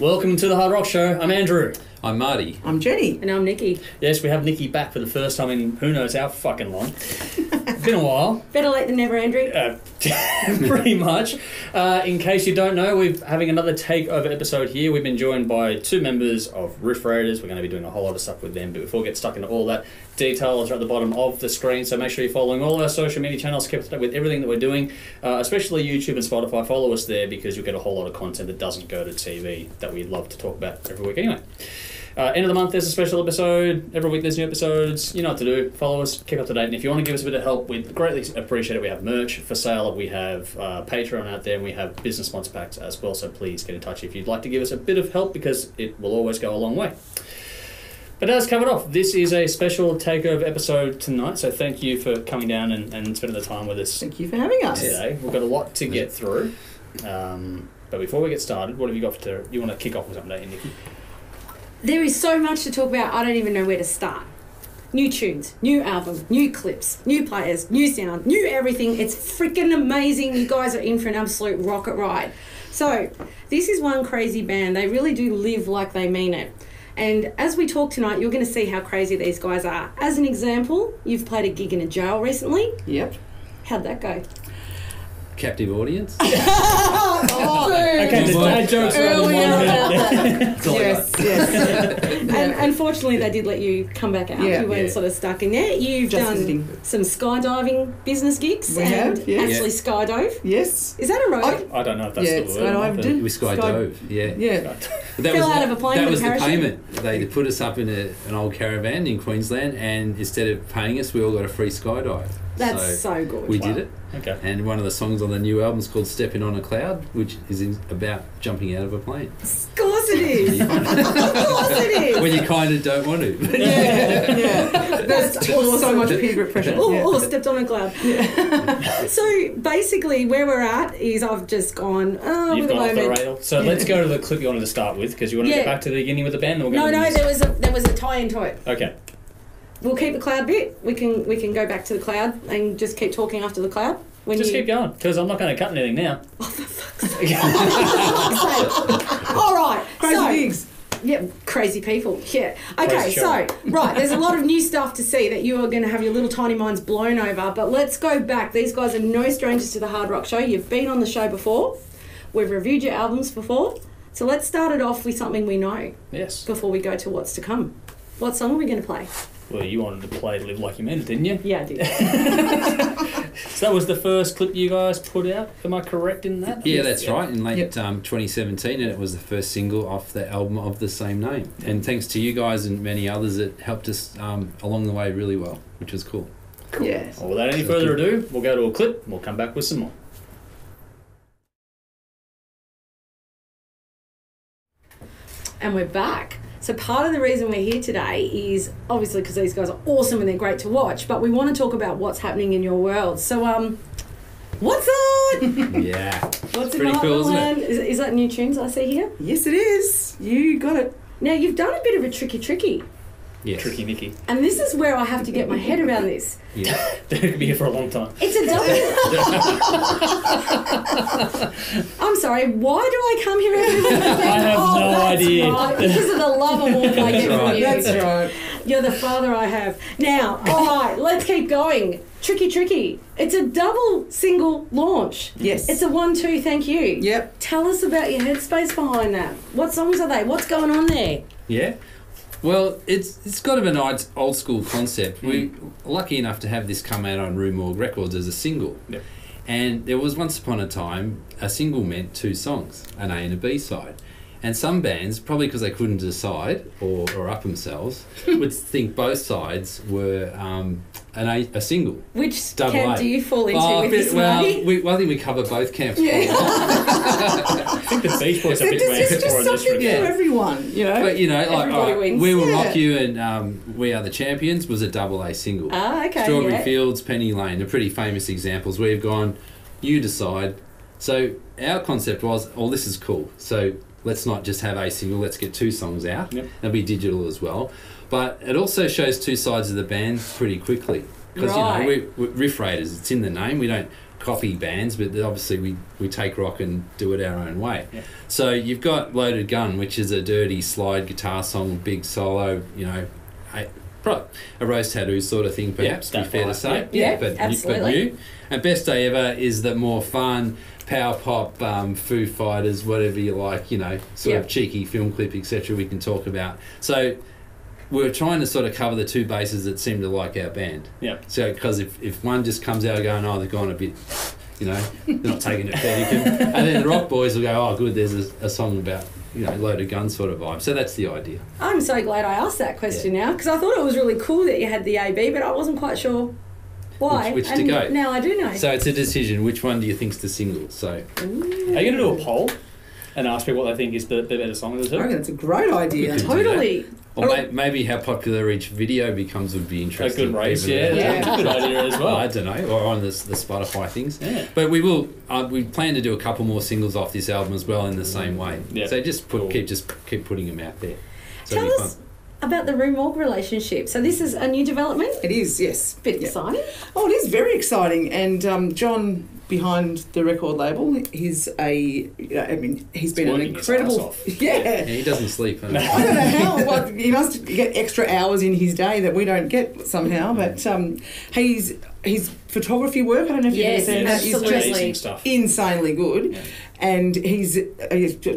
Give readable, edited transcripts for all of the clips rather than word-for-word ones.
Welcome to the Hard Rock Show. I'm Andrew. I'm Marty. I'm Jenny. And I'm Nikki. Yes, we have Nikki back for the first time in who knows how fucking long. It's been a while. Better late than never, Andrew. Pretty much. In case you don't know, we're having another takeover episode here. We've been joined by two members of Riff Raiders. We're going to be doing a whole lot of stuff with them, but before we get stuck into all that, details are at the bottom of the screen, so make sure you're following all our social media channels, keep up with everything that we're doing, especially YouTube and Spotify. Follow us there because you'll get a whole lot of content that doesn't go to TV that we love to talk about every week anyway. End of the month, there's a special episode. Every week there's new episodes. You know what to do. Follow us, keep up to date. And if you want to give us a bit of help, we'd greatly appreciate it. We have merch for sale. We have Patreon out there, and we have business sponsor packs as well. So please get in touch if you'd like to give us a bit of help, because it will always go a long way. But as covered off, this is a special takeover episode tonight. So thank you for coming down and spending the time with us. Thank you for having us today. We've got a lot to get through. But before we get started, what have you got to... You want to kick off with something, don't you, Nikki? There is so much to talk about, I don't even know where to start. New tunes, new album, new clips, new players, new sound, new everything. It's freaking amazing. You guys are in for an absolute rocket ride. So, this is one crazy band. They really do live like they mean it. And as we talk tonight, you're going to see how crazy these guys are. As an example, you've played a gig in a jail recently. Yep. How'd that go? Captive audience. Okay, the dad jokes are only 1 minute. Yes. And unfortunately, they did let you come back out. Yeah. You weren't sort of stuck in there. You've Just done visiting. some skydiving business gigs. We and have, yes. actually skydove. Yes. Is that a road? I don't know if that's Yeah, the word. skydived. We skydove. Yeah. Yeah. That Fell out of a plane That with was a the parachute? payment. They put us up in an old caravan in Queensland, and instead of paying us, we all got a free skydive. That's so good. We did it. Okay. And one of the songs on the new album is called "Stepping on a Cloud," which is about jumping out of a plane. Of course it is. Of course it is. When you kind of don't want to. Yeah. There's awesome. so much peer group pressure. Oh, stepped on a cloud. Yeah. So basically, where we're at is I've just gone. You've gone off the rail. So let's go to the clip you wanted to start with, because you want to get back to the beginning with the band. Or No, there was a tie into it. Okay. We'll keep the cloud bit. We can go back to the cloud and just keep talking after the cloud. Just keep going, because I'm not going to cut anything now. Oh, for fuck's sake. All right. Crazy gigs. Yeah, crazy people. Yeah. Okay, Crazy show. so, right, there's a lot of new stuff to see that you are going to have your little tiny minds blown over, but let's go back. These guys are no strangers to the Hard Rock Show. You've been on the show before. We've reviewed your albums before. So let's start it off with something we know. Yes. Before we go to what's to come. What song are we going to play? Well, you wanted to play Live Like You Meant It, didn't you? Yeah, I did. So that was the first clip you guys put out. Am I correct in that? Yeah, that's right, in late 2017, and it was the first single off the album of the same name. And thanks to you guys and many others, it helped us along the way really well, which was cool. Cool. Yes. Well, without any further ado, we'll go to a clip and we'll come back with some more. And we're back. So part of the reason we're here today is obviously because these guys are awesome and they're great to watch, but we want to talk about what's happening in your world. So, what's up? Yeah. What's Pretty in cool, isn't Land? Is that new tunes I see here? Yes, it is. You got it. Now, you've done a bit of a tricky, Yes. Tricky Nikki. and this is where I have to get my head around this. Yeah. They could be here for a long time. It's a double... I'm sorry, why do I come here every week? I have no that's idea. Right, because of the love award I get from you. That's right. You're the father I have. Now, all right, let's keep going. Tricky. It's a double single launch. Yes. It's a 1-2, thank you. Yep. Tell us about your headspace behind that. What songs are they? What's going on there? Yeah. Well, it's kind of an old school concept. We're lucky enough to have this come out on Rue Morgue Records as a single. Yep. And there was once upon a time, a single meant two songs, an A and a B side. And some bands, probably because they couldn't decide or up themselves, would think both sides were a single. Which Double camp A. do you fall into with this, well, Marty? I think we cover both camps. Yeah. I think the Beach Boys are a bit It's more just in this something regard. for everyone, you know. But, you know, like Everybody wins. We Will Yeah. Rock You and We Are the Champions was a double A single. Okay, Strawberry yeah. Fields, Penny Lane, are pretty famous examples. We've gone, you decide. So our concept was, oh, this is cool. So let's not just have a single, let's get two songs out. Yep. They'll be digital as well. But it also shows two sides of the band pretty quickly. Because, Right. we're Riff Raiders, it's in the name. We don't copy bands, but obviously we take rock and do it our own way. Yeah. So you've got Loaded Gun, which is a dirty slide guitar song, big solo, a rose tattoo sort of thing, perhaps, to be fair to say. Yeah, but absolutely. new. And Best Day Ever is the more fun, power pop, Foo Fighters, whatever you like, sort of cheeky film clip, etc. we can talk about. So we're trying to sort of cover the two bases that seem to like our band. Yeah. So, because if one just comes out going, oh, they've gone a bit, they're not taking it fair, and then the rock boys will go, oh, good, there's a song about, Loaded Gun sort of vibe. So that's the idea. I'm so glad I asked that question now, because I thought it was really cool that you had the AB, but I wasn't quite sure why. Which to and go. Now I do know. So it's a decision. Which one do you think's the single? So Are you going to do a poll and ask people what they think is the better song of the two? I reckon it's a great idea. We could do Totally. or maybe how popular each video becomes would be A interesting. good race, Even yeah. there. That's a good idea as well. I don't know, or on the Spotify things. Yeah. But we will. We plan to do a couple more singles off this album as well in the same way. Yeah. So just Cool. keep putting them out there. So Tell it'll be us about the Rue Morgue relationship. So this is a new development. It is, yes. Bit Yeah. exciting. Oh, it is very exciting. And John, behind the record label, he's he's been an working his ass incredible... off. Yeah, Yeah. he doesn't sleep. I don't know how. Well, he must get extra hours in his day that we don't get somehow. But his photography work, I don't know if Yes, you've ever seen that, is absolutely. just Amazing stuff. insanely good. Yeah. And he's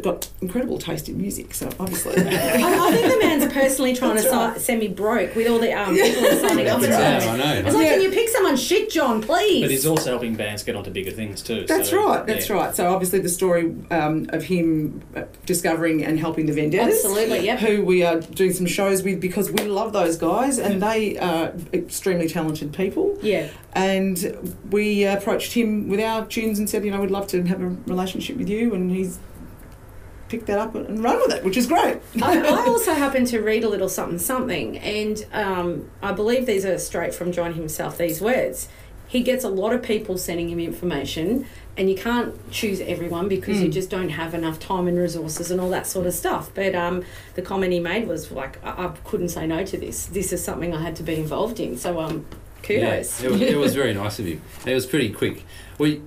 got incredible taste in music, so obviously... I think the man's personally trying to That's right. send me broke with all the people who are signing up. That's and right. I know. It's like, Yeah. can you pick someone shit, John, please? But he's also helping bands get onto bigger things too. That's right, that's right. So obviously the story of him discovering and helping the Vendettas. Absolutely, yep. Who we are doing some shows with because we love those guys and they are extremely talented people. Yeah. And we approached him with our tunes and said, we'd love to have a relationship with you, and he's picked that up and run with it, which is great. I also happen to read a little something, and I believe these are straight from John himself, these words. He gets a lot of people sending him information, and you can't choose everyone because you just don't have enough time and resources and all that sort of stuff. But the comment he made was like, I couldn't say no to this. This is something I had to be involved in. So kudos. Yeah, it was very nice of him. It was pretty quick. We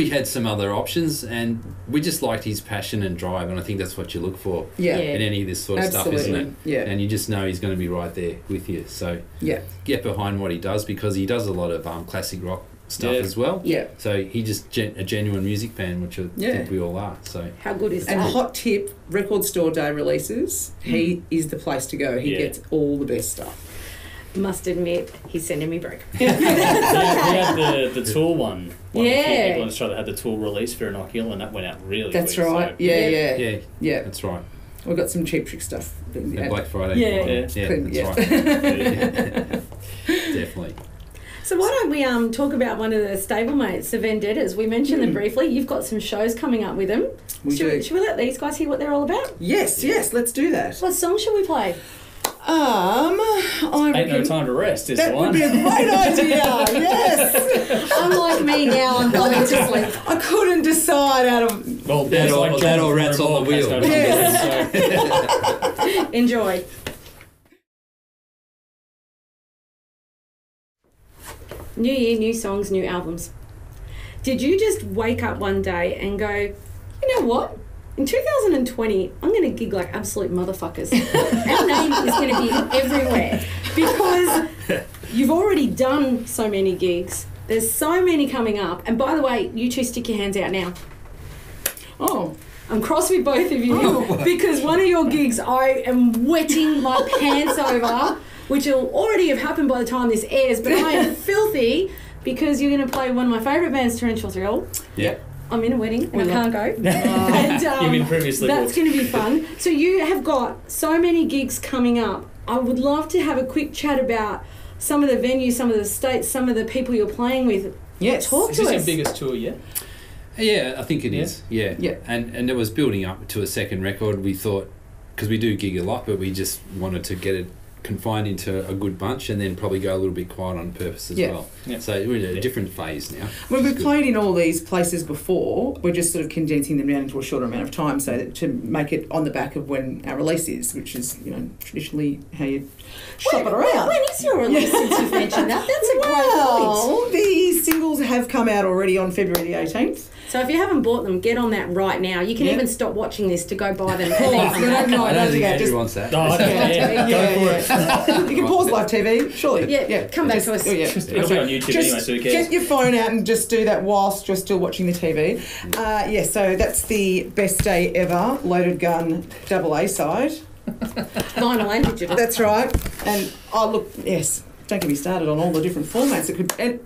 had some other options, and we just liked his passion and drive, and I think that's what you look for Yeah. in any of this sort of Absolutely. stuff, isn't it? Yeah. And you just know he's going to be right there with you. So Yeah. get behind what he does, because he does a lot of classic rock stuff Yeah. as well. Yeah. So he just a genuine music fan, which I think we all are. So How good is And that? hot tip, Record Store Day releases, he is the place to go. He Yeah. gets all the best stuff. Must admit, he's sending me broke. We had the Tool one. A few Yeah. people in Australia had the Tool release for Inoculum, and that went out really That's quick. right. So, Yeah. yeah, that's right. We've got some Cheap Trick stuff. And Black Friday. Yeah. Yeah, that's Yeah. right. Definitely. So why don't we talk about one of the stablemates, the Vendettas? We mentioned them briefly. You've got some shows coming up with them. We do. Should we let these guys hear what they're all about? Yes, let's do that. What song should we play? I Ain't no reckon time to rest is that the would one. be a great idea. Yes. Unlike me now, I'm going to sleep. I couldn't decide out of... Well, That there's or- like that John or Rats from on the Morgue has Wheel. no time to rest, so- Enjoy. New year, new songs, new albums. Did you just wake up one day and go, you know what? In 2020, I'm going to gig like absolute motherfuckers. Our name is going to be everywhere because you've already done so many gigs. There's so many coming up. And by the way, you two stick your hands out now. Oh, I'm cross with both of you because one of your gigs I am wetting my pants over, which will already have happened by the time this airs, but I am filthy because you're going to play one of my favourite bands, Torrential Thrill. Yeah. I'm in a wedding and I can't go. You've been previously That's booked. going to be fun. So you have got so many gigs coming up. I would love to have a quick chat about some of the venues, some of the states, some of the people you're playing with. yes. Talk Is to this us. your biggest tour yet? Yeah, I think it is. Yeah. Yeah. And it was building up to a second record. We thought, because we do gig a lot, but we just wanted to get it confined into a good bunch and then probably go a little bit quiet on purpose as well. Yeah. So we're in a different phase now. When we've played in all these places before, we're just sort of condensing them down into a shorter amount of time so that to make it on the back of when our release is, which is, traditionally how you shop it around. When is your release since you've mentioned that? That's a great point. Well, the singles have come out already on February the 18th. So if you haven't bought them, get on that right now. You can even stop watching this to go buy them. And then come back. I don't think Andrew wants that. Oh, You can pause live TV, surely. Yeah, come back to us. Oh, yeah. It'll be on YouTube anyway, so who cares? Get your phone out and just do that whilst you're still watching the TV. So that's the Best Day Ever Loaded Gun AA side. Vinyl and digital. That's right. And don't get me started on all the different formats it could.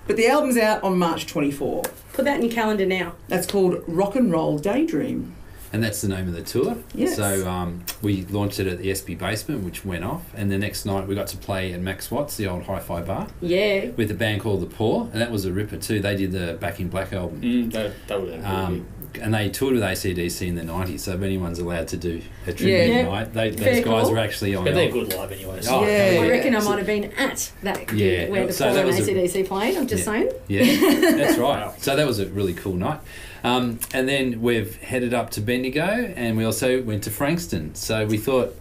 But the album's out on March 24. Put that in your calendar now. That's called Rock and Roll Daydream. And that's the name of the tour. Yes. So we launched it at the SB Basement, which went off. And the next night we got to play at Max Watts, the old hi-fi bar. Yeah. With a band called The Poor. And that was a ripper too. They did the Back in Black album. That was and they toured with AC/DC in the 90s. So if anyone's allowed to do a tribute night, those guys were actually on. But they're good live anyway. So. Oh, I reckon I might have been at that where the Poor and AC/DC played. I'm just saying. Yeah, that's right. So that was a really cool night. And then we've headed up to Bendigo and we also went to Frankston. So we thought,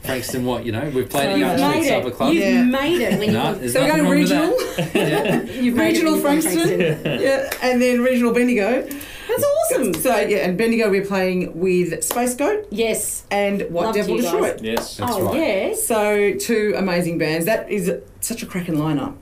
Frankston, we've played at Young Street Supper Club. You've made it. So we're going regional. You've made regional it Frankston. And then regional Bendigo. That's awesome. So, and Bendigo we're playing with Space Goat. Yes. And White Loved Devil you guys. Detroit. Yes. That's right. Yeah. So, 2 amazing bands. That is such a cracking lineup.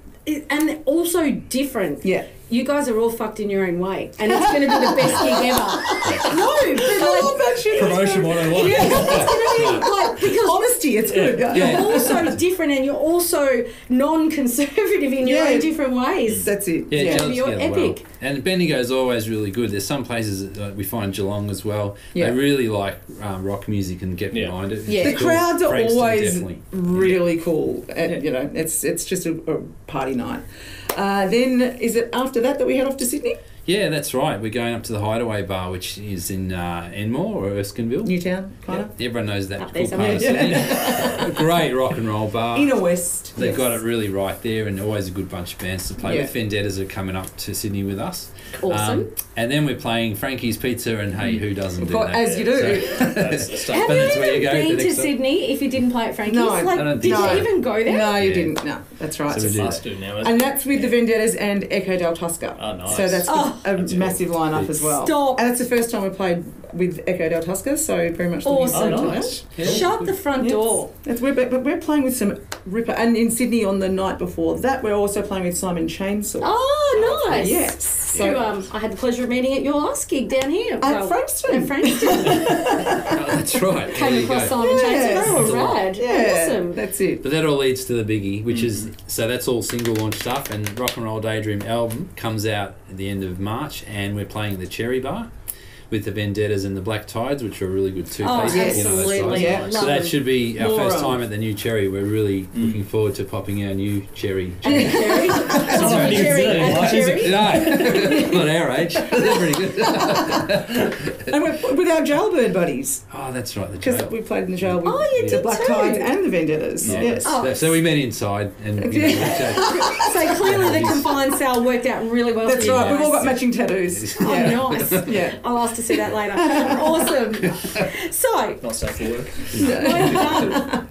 And also different. Yeah. You guys are all fucked in your own way, and it's going to be the best gig ever. No, but love that shit. Promotion 101. Yeah, it's going to be because honesty, it's good. you're also different, and you're also non-conservative in your own different ways. That's it. Yeah, It'll be epic. Well. And Bendigo is always really good. There's some places that we find Geelong as well. Yeah. They really like rock music and get behind it. Yeah. The crowds are Frankston, always definitely. really cool. And, it's just a party night. Then is it after that we head off to Sydney? Yeah, that's right. We're going up to the Hideaway Bar, which is in Enmore or Erskineville. Newtown, kind of. Everyone knows that Up there cool part of Sydney. A great rock and roll bar. Inner West. They've got it really right there, and always a good bunch of bands to play Yeah. with. Vendettas are coming up to Sydney with us. Awesome. And then we're playing Frankie's Pizza, and hey, who doesn't do that? As you do. That's the stuff. Have But you that's where you ever go been the to next time. Sydney if you didn't play at Frankie's? No, I don't did think so. you even go there? No, you Yeah. didn't. No, that's right. So we do Must do now, isn't And it? that's with the Vendettas and Echo del Tosca. Oh, nice. So that's a That's massive lineup as well. Stop. And it's the first time we played with Echo del Tosca, so very much Awesome. looking forward to nice. that. Shut the front door. We're playing with some ripper, and in Sydney on the night before that, we're also playing with Simon Chainsaw. Oh, nice. Yes. Who I had the pleasure of meeting at your last gig down here. At Frankston. At Frankston. Oh, that's right. There Came you across go. Simon Yes. Chainsaw. They were rad. Yeah, Awesome. that's it. But that all leads to the biggie, which is, so that's all single launch stuff, and Rock and Roll Daydream album comes out at the end of March, and we're playing the Cherry Bar with the Vendettas and the Black Tides, which are a really good two Oh, pieces. absolutely. Yeah. So that should be our More first of. time at the new Cherry. We're really looking forward to popping our new Cherry. And the cherry. Sorry, Cherry and why is cherry. No, not our age. They're pretty good. And we're with our Jailbird buddies, Oh, that's right, the because jail. we played in the jail with Oh, you the did Black too. Tides and the Vendettas. Yeah. Yes. Oh. So we met inside, and you know, So clearly the confined cell worked out really well That's for you right. We've all got guys. matching tattoos. Oh, Yeah. nice. Yeah. I'll ask to see that later. Awesome. So, Not safe for work. Loaded Gun.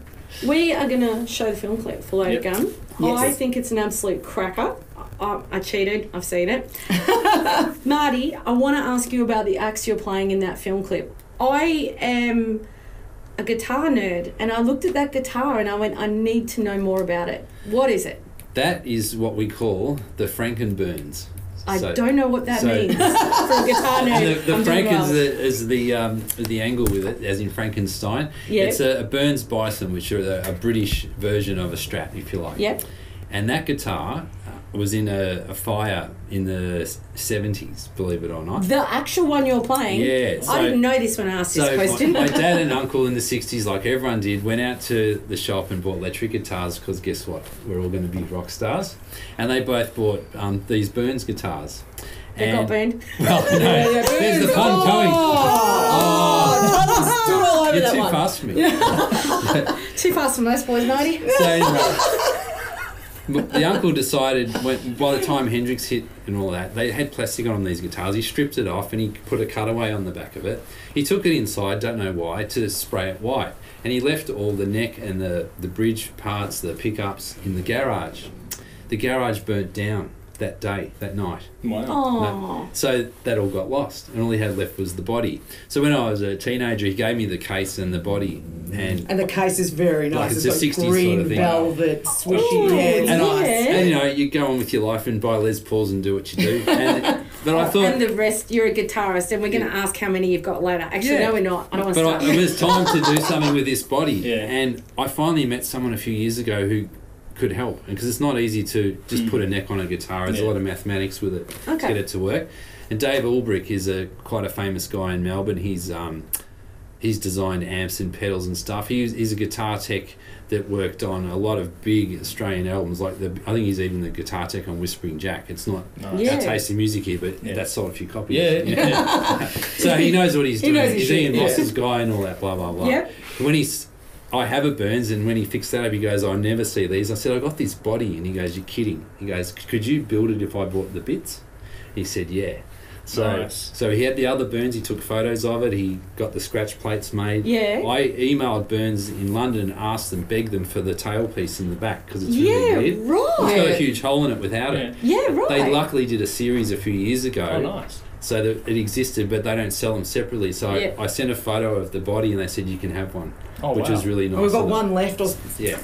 We are going to show the film clip for Loaded Yep. Gun. Yes. I think it's an absolute cracker. I cheated. I've seen it. Marty, I want to ask you about the acts you're playing in that film clip. I am a guitar nerd, and I looked at that guitar and I went, I need to know more about it. What is it? that is what we call the Frankenburns. I So- don't know what that so- means for a guitar nerd. The I'm doing Frank well. is the angle with it, as in Frankenstein. Yeah. It's a Burns Bison, which are a British version of a Strat, if you like. Yep. And that guitar was in a fire in the 70s, believe it or not. The actual one you're playing? Yeah, I so- didn't know this when I asked this question. My dad and uncle in the 60s, like everyone did, went out to the shop and bought electric guitars because guess what? We're all going to be rock stars. And they both bought these Burns guitars. They got burned. Well, no, there's the fun coming. Tell us, do it over You're that too one. fast for me. Too fast for most boys, Marty. So anyway, the uncle decided, by the time Hendrix hit and all that, they had plastic on these guitars. He stripped it off and he put a cutaway on the back of it. He took it inside, don't know why, to spray it white. And he left all the neck and the bridge parts, the pickups in the garage. The garage burnt down that night. Wow. Oh. So that all got lost, and all he had left was the body. So when I was a teenager, he gave me the case and the body, and the case is very nice. Like it's a got 60s green sort of thing. velvet, swishy. Ooh, Yeah, it's and, nice. and you know, you go on with your life and buy Les Pauls and do what you do. But I thought, And the rest, you're a guitarist, and we're going to ask how many you've got later. Actually, Yeah. no, we're not. I don't want to but start. it was time to do something with this body. Yeah. And I finally met someone a few years ago who could help, because it's not easy to just put a neck on a guitar. There's a lot of mathematics with it to get it to work. And Dave Ulbrich is quite a famous guy in Melbourne. He's designed amps and pedals and stuff. He's a guitar tech that worked on a lot of big Australian albums. Like I think he's even the guitar tech on Whispering Jack. It's not Yeah. our taste in music here, but that sold a few copies. Yeah. So he knows what he's doing. knows his He's shit. Ian Ross's guy and all that, blah, blah, blah. Yep. When I have a Burns, and when he fixed that up, he goes, I never see these. I said, I got this body. And he goes, you're kidding. He goes, could you build it if I bought the bits? He said, yeah. So he had the other Burns. He took photos of it. He got the scratch plates made. Yeah. I emailed Burns in London, asked them, begged them for the tailpiece in the back, because it's really weird. right. It's got a huge hole in it without it. Yeah, right. They luckily did a series a few years ago. Oh, nice. So that it existed, but they don't sell them separately. So I sent a photo of the body, and they said you can have one, which was really nice. We've got one left. Yeah.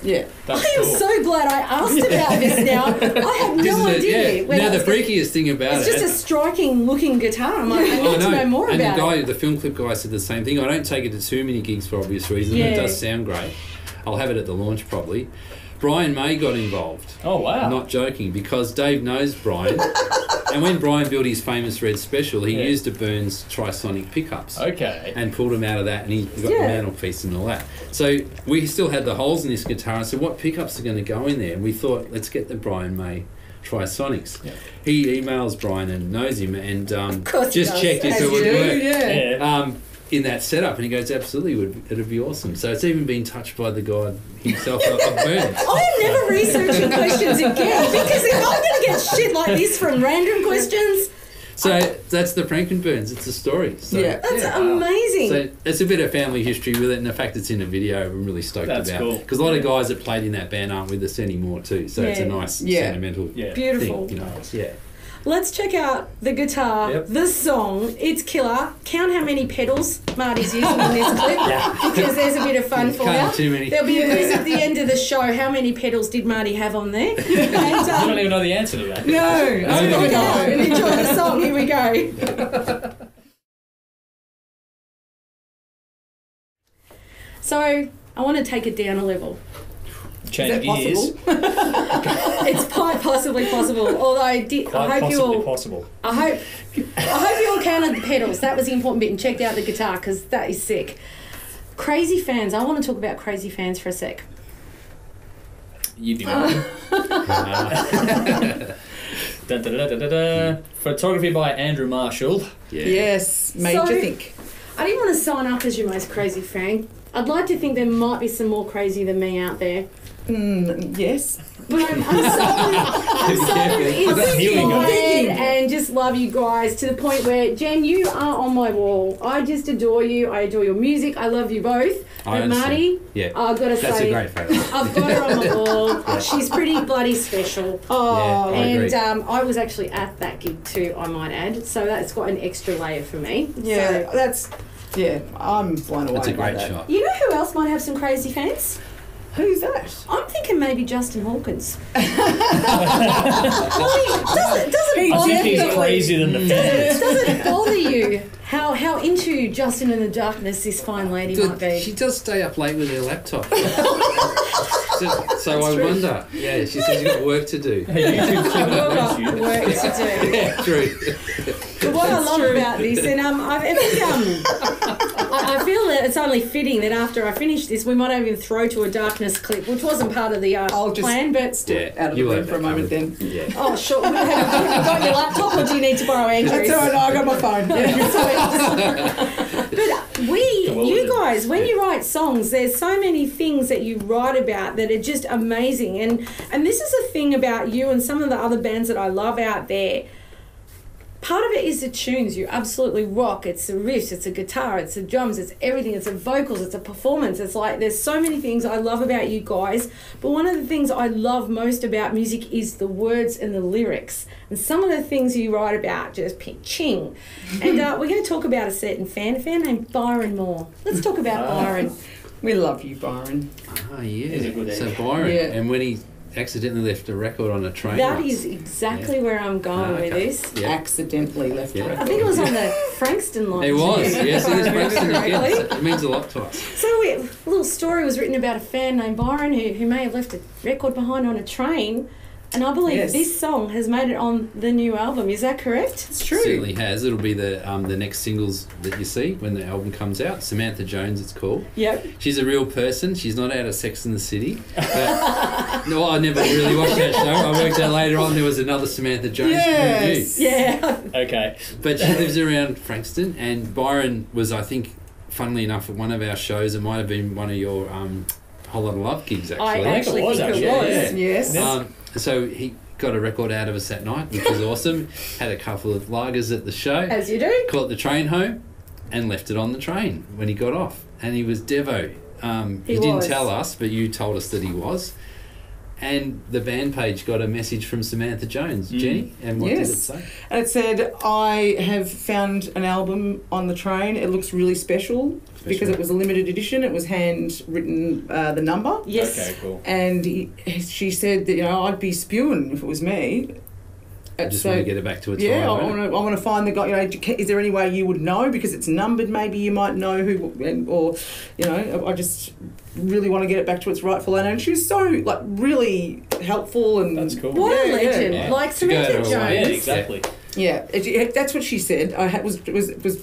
That's I am cool. so glad I asked about this now. I had no idea. When Now I the was- freakiest thing about It's just a striking looking guitar. I'm like, I need to know more and about it. the film clip guy said the same thing. I don't take it to too many gigs for obvious reasons. Yeah. It does sound great. I'll have it at the launch probably. Brian May got involved. Oh, wow. Not joking, because Dave knows Brian. And when Brian built his famous Red Special, he used a Burns Trisonic pickups. Okay. And pulled them out of that, and he got the mantelpiece and all that. So we still had the holes in this guitar. I said, what pickups are going to go in there? And we thought, let's get the Brian May Trisonics. Yeah. He emails Brian and knows him, and course he just does. checked if As it you would do, work. yeah. In that setup, and he goes, absolutely, it'd be awesome. So it's even been touched by the god himself of Burns. I am never researching questions again, because if I'm going to get shit like this from random questions, So that's the Frankenburns. It's a story. So, that's amazing. So it's a bit of family history with it, and the fact it's in a video, I'm really stoked That's about. cool. Because a lot of guys that played in that band aren't with us anymore too. So it's a nice sentimental Beautiful. thing. You know, yeah. Let's check out the guitar, the song. It's killer. Count how many pedals Marty's using in this clip, because there's a bit of fun for Can't you. too many. There'll be a quiz at the end of the show. How many pedals did Marty have on there? And, I don't even know the answer to that. No. Find out and enjoy the song. Here we go. So I want to take it down a level. Change Is gears. It's quite possibly possible. Although I Quite hope you possibly all. possible. I hope you all counted the pedals. That was the important bit, and checked out the guitar, because that is sick. Crazy fans. I want to talk about crazy fans for a sec. You'd be dun, dun, dun, dun, dun, dun. Photography by Andrew Marshall. Yes, made So- you think. I didn't want to sign up as your most crazy fan. I'd like to think there might be some more crazy than me out there. Yes. But I'm so inspired and just love you guys to the point where, Jen, you are on my wall. I just adore you. I adore your music. I love you both. I But understand. Marty, Yeah. I've got to That's say, a great photo. I've got her on my wall. She's pretty bloody special. Oh, I agree. And I was actually at that gig too, I might add. So that's got an extra layer for me. yeah, So, I'm blown away That's a by great that. shot. you know who else might have some crazy fans? Who's that? I'm thinking maybe Justin Hawkins. Doesn't bother He's you? crazier than the fans. Does it bother you how into Justin in the Darkness this fine lady might be? She does stay up late with her laptop. so I wonder. Yeah, she says you've got work to do. YouTube channel Well, on YouTube. work to do. Yeah, true. But what I love about this, and I feel that it's only fitting that after I finish this, we might even throw to a Darkness clip, which wasn't part of the I'll just plan, but Yeah, Out of the you'll room have for a that moment covered. then. Yeah. oh, sure. Have you got your laptop, or do you need to borrow Andrew's? That's all right, no, I got my phone. Yeah. But we well you with it. guys, when you write songs, there's so many things that you write about that are just amazing. And this is a thing about you and some of the other bands that I love out there. Part of it is the tunes. You absolutely rock. It's the riffs, it's the guitar, it's the drums, it's everything. It's the vocals, it's a performance. It's like there's so many things I love about you guys. But one of the things I love most about music is the words and the lyrics. And some of the things you write about just ching. And we're going to talk about a certain fan named Byron Moore. Let's talk about Byron. We love you, Byron. Oh, yeah. He's a good So egg. Byron, Yeah. and when he accidentally left a record on a train. That once. is exactly where I'm going with Okay. this. Yeah. Accidentally left Yeah. the record. I think it was on the Frankston line. It was, too, yes, if I it is remember Frankston again. correctly. It means a lot to us. So a little story was written about a fan named Byron who may have left a record behind on a train, and I believe Yes. this song has made it on the new album. Is that correct? It's true. Certainly has. It'll be the next singles that you see when the album comes out. Samantha Jones, it's called. Yep. She's a real person. She's not out of Sex and the City. But, no, I never really watched that show. I worked out later on there was another Samantha Jones. Yes. Yeah. Okay. But she lives around Frankston, and Byron was, I think, funnily enough, at one of our shows. It might have been one of your Whole Lot of Love gigs, actually. I actually was, think actually, it was. yeah. Yes. So he got a record out of us that night, which was awesome. Had a couple of lagers at the show. As you do. Caught the train home and left it on the train when he got off. And he was Devo. He didn't was. tell us, but you told us that he was. And the band page got a message from Samantha Jones, Jenny. And what did it Yes. say? And it said, I have found an album on the train. It looks really special because it was a limited edition. It was handwritten, the number. Yes. Okay, cool. And she said that, I'd be spewing if it was me. I just want to get it back to its Yeah, right I owner. want to find the guy. Is there any way you would know because it's numbered? Maybe you might know who, or I just really want to get it back to its rightful owner. And she was so really helpful and That's cool. What a Yeah, legend. yeah. Like To go Samantha to a Jones. Yeah, exactly. Yeah, that's what she said. I was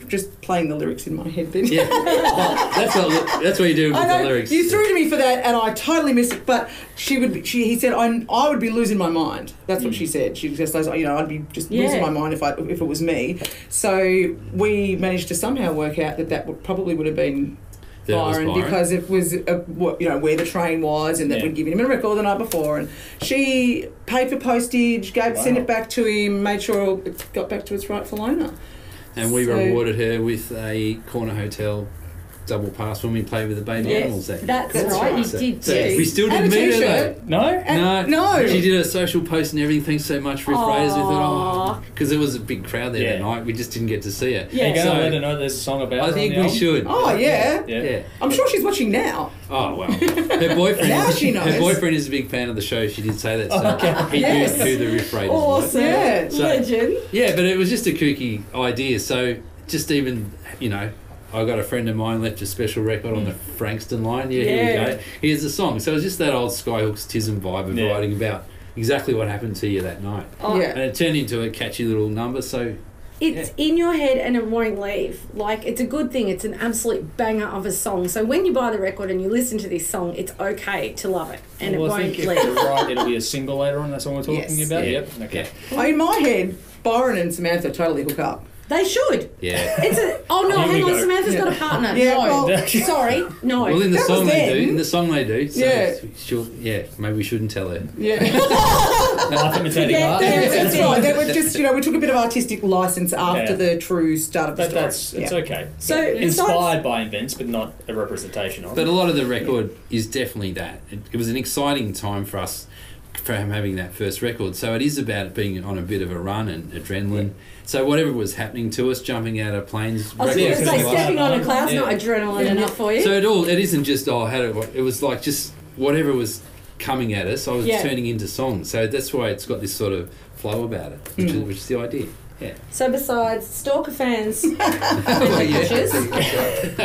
just playing the lyrics in my head then. Yeah. That's what you do with I the know, lyrics. you threw to me for that, and I totally missed it. But he said, I would be losing my mind. That's what she said. She just says, I'd be just losing my mind if it was me. So we managed to somehow work out that probably would have been That was Byron, Byron. because it was where the train was, and that Yeah. we'd given him a record the night before, and she paid for postage, sent it back to him, made sure it got back to its rightful owner. And we So- rewarded her with a corner hotel double pass when we played with the baby Yes, animals. That that's That's right. right. You So- did so too. we still And didn't a meet her t-shirt. No? And- though. no. She did a social post and everything. Thanks so much, Riff Raiders. We Aw. thought, because it was a big crowd there that Yeah. night. We just didn't get to see her. Yeah. Are you going to So- let her know there's a song about I her think on the we album? should. Oh, yeah. Yeah. I'm sure she's watching now. Oh well. Her boyfriend. Now she knows. Her boyfriend is a big fan of the show. She did say that. So he Yes. knew who the Riff Raiders Awesome. Yeah. So- Legend. Yeah, but it was just a kooky idea. So just even, I got a friend of mine left a special record on the Frankston line. Yeah, here we Yeah. go. Here's the song. So it was just that old Skyhooks-tism vibe of Yeah. writing about exactly what happened to you that night. Oh, Yeah. And it turned into a catchy little number. So It's in your head and it won't leave. Like, it's a good thing. It's an absolute banger of a song. So when you buy the record and you listen to this song, it's okay to love it. And Well, it I won't think if leave. you're right, it'll be a single later on. That's what we're talking Yes. about. Yeah. Yep. Okay. In my head, Byron and Samantha totally hook up. They should. yeah. It's a. Oh no, Here we hang on. go. Samantha's got a Yeah. partner. Yeah, no, well- sorry, no. Well, in the That song was they then. do. In the song they do. So Yeah. maybe we shouldn't tell her. Yeah. Life imitating Yeah, art. there it That's is. right. They were just, we took a bit of artistic license after Yeah. the true start of the But story. it's Yeah. okay. So Inspired by events, but not a representation of But it. a lot of the record is definitely that. It was an exciting time for us from having that first record. So it is about it being on a bit of a run and adrenaline. So whatever was happening to us, jumping out of planes. I was going to records say, to us. stepping on a cloud's Yeah. not adrenaline Yeah. enough for you. So it isn't just it was like just whatever was coming at us, I was Yeah. turning into songs. So that's why it's got this sort of flow about it, which is the idea. Yeah. So besides Stalker fans, Oh, pictures,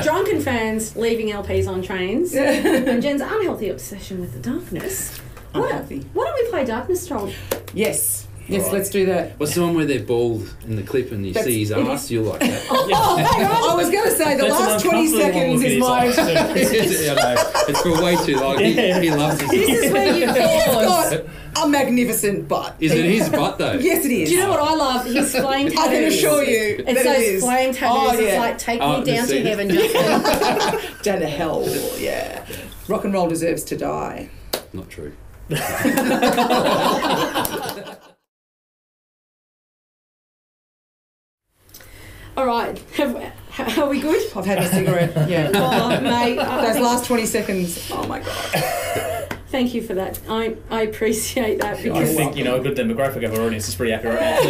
drunken fans leaving LPs on trains, and Jen's unhealthy obsession with the darkness. Unhealthy. Why don't we play Darkness Troll? Yes. Yes, Alright. let's do that. What's the one where they're bald in the clip and you see his ass? You'll like that. Oh, hang on. I was going to say the That's an last 20 uncomfortable seconds look is in my. his eyes, too. I know. It's for way too long. He loves his This is where you He's pause. got a magnificent butt. Is it his butt though? Yes, it is. Do you know what I love? His flame tattoos. I can assure you It's that it those is. flame tattoos. Oh, yeah. It's like, take Oh, me down the to scene. heaven, Justin. Down to hell, yeah. Rock and roll deserves to die. Not true. All right. Are we good? I've had a cigarette, yeah. Oh, mate. Those last 20 seconds, oh my God. Thank you for that. I appreciate that I because think, you know, a good demographic of our audience is pretty accurate. I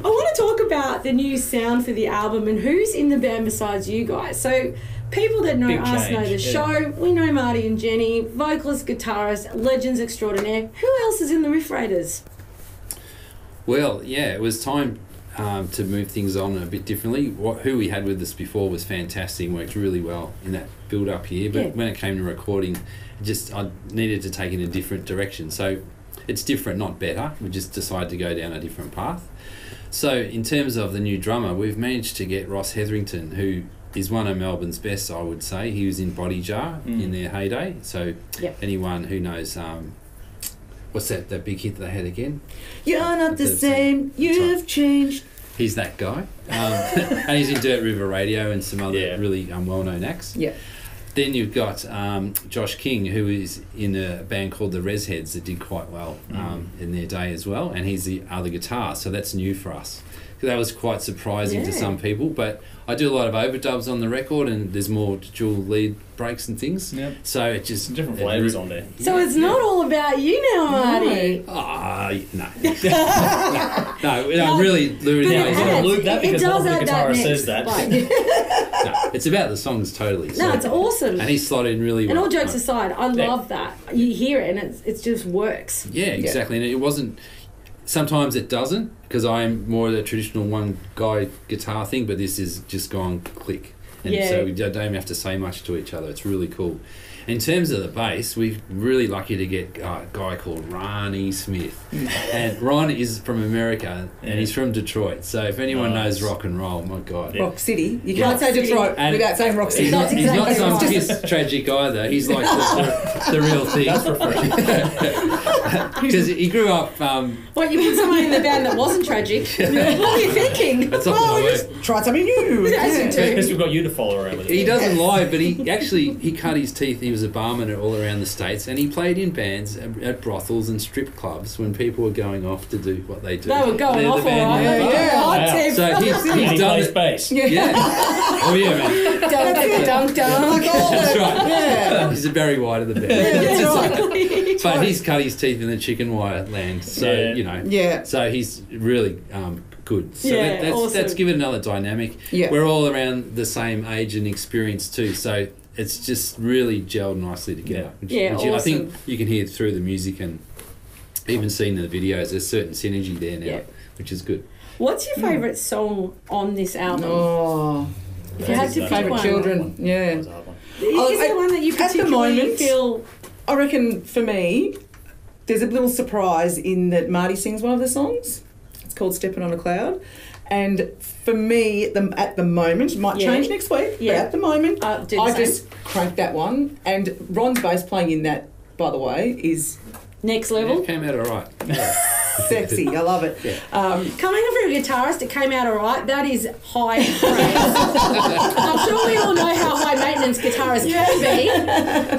want to talk about the new sound for the album and who's in the band besides you guys. So people that know Big us know change, the yeah. show. We know Marty and Jenny, vocalist, guitarist, legends extraordinaire. Who else is in the Riff Raiders? Well, yeah, it was time to move things on a bit differently. Who we had with us before was fantastic and worked really well in that build-up here. But Yeah. when it came to recording, I needed to take it in a different direction. So it's different, not better. We just decided to go down a different path. So in terms of the new drummer, we've managed to get Ross Hetherington, who is one of Melbourne's best, I would say. He was in Body Jar in their heyday. So Yep. anyone who knows... what's that big hit that they had again? You're not the That's same, you've changed. He's that guy. And he's in Dirt River Radio and some other Yeah. really well-known acts. Yeah. Then you've got Josh King, who is in a band called the Res Heads that did quite well in their day as well. And he's the other guitar, so that's new for us. That was quite surprising to Yeah. some people, but I do a lot of overdubs on the record and there's more dual lead breaks and things. Yep. So it just... Some different flavours on there. So it's not all about you now, Marty. No. No, really, Louis. But No, it it's I'm not. going to loop that It because does one of the add that guitarist mix. says that. Like, No, it's about the songs totally. no, it's awesome. And he slotted in really well. And all jokes aside, I love that. You hear it and it just works. Yeah, exactly. And it wasn't... Sometimes it doesn't, because I'm more of the traditional one-guy guitar thing, but this is just gone click. And Yeah. so we don't even have to say much to each other. It's really cool. In terms of the bass, we're really lucky to get a guy called Ronnie Smith. And Ron is from America, and he's from Detroit. So if anyone knows rock and roll, my God. Yeah. Rock City. You Rock can't say City. Detroit And without saying Rock City. He's That's not, he's not exactly some right. piss tragic either. He's like the real thing. That's refreshing. Because he grew up... What, you put someone in the band that wasn't tragic? What were you thinking? that's not Oh, gonna just work. try something new. As you do. Because we've got you to follow around with it. He doesn't lie, but he cut his teeth. He was a barman all around the States, and he played in bands at brothels and strip clubs when people were going off to do what they do. They were going They're off the band all in right. the bar. Yeah. Hot Wow. tip. So And he he's done plays it. bass. Yeah. Oh yeah, man. Dunk, dunk, dunk. That's right. Yeah. He's a Barry White of the band. That's right. Exactly. But he's cut his teeth in the chicken wire land. So Yeah. you know. Yeah. So he's really good. So Yeah, that's awesome. given another dynamic. Yeah. We're all around the same age and experience too. So it's just really gelled nicely together. Yeah, I think awesome. you can hear through the music and even seeing in the videos, there's certain synergy there now, Yeah. which is good. What's your favourite song on this album? Oh, If you had to pick favourite one. children. Yeah. That's a hard one. Is there one that you At the particularly moment- feel... I reckon for me, there's a little surprise in that Marty sings one of the songs. It's called Stepping on a Cloud. And for me, at the moment, it might Yeah. change next week, Yeah. but at the moment, Do the I same. just cranked that one. And Ron's bass playing in that, by the way, is Next level? It came out all right. sexy. I love it. Yeah. Coming from a guitarist, it came out all right. That is high praise. I'm sure we all know how high maintenance guitarists can be.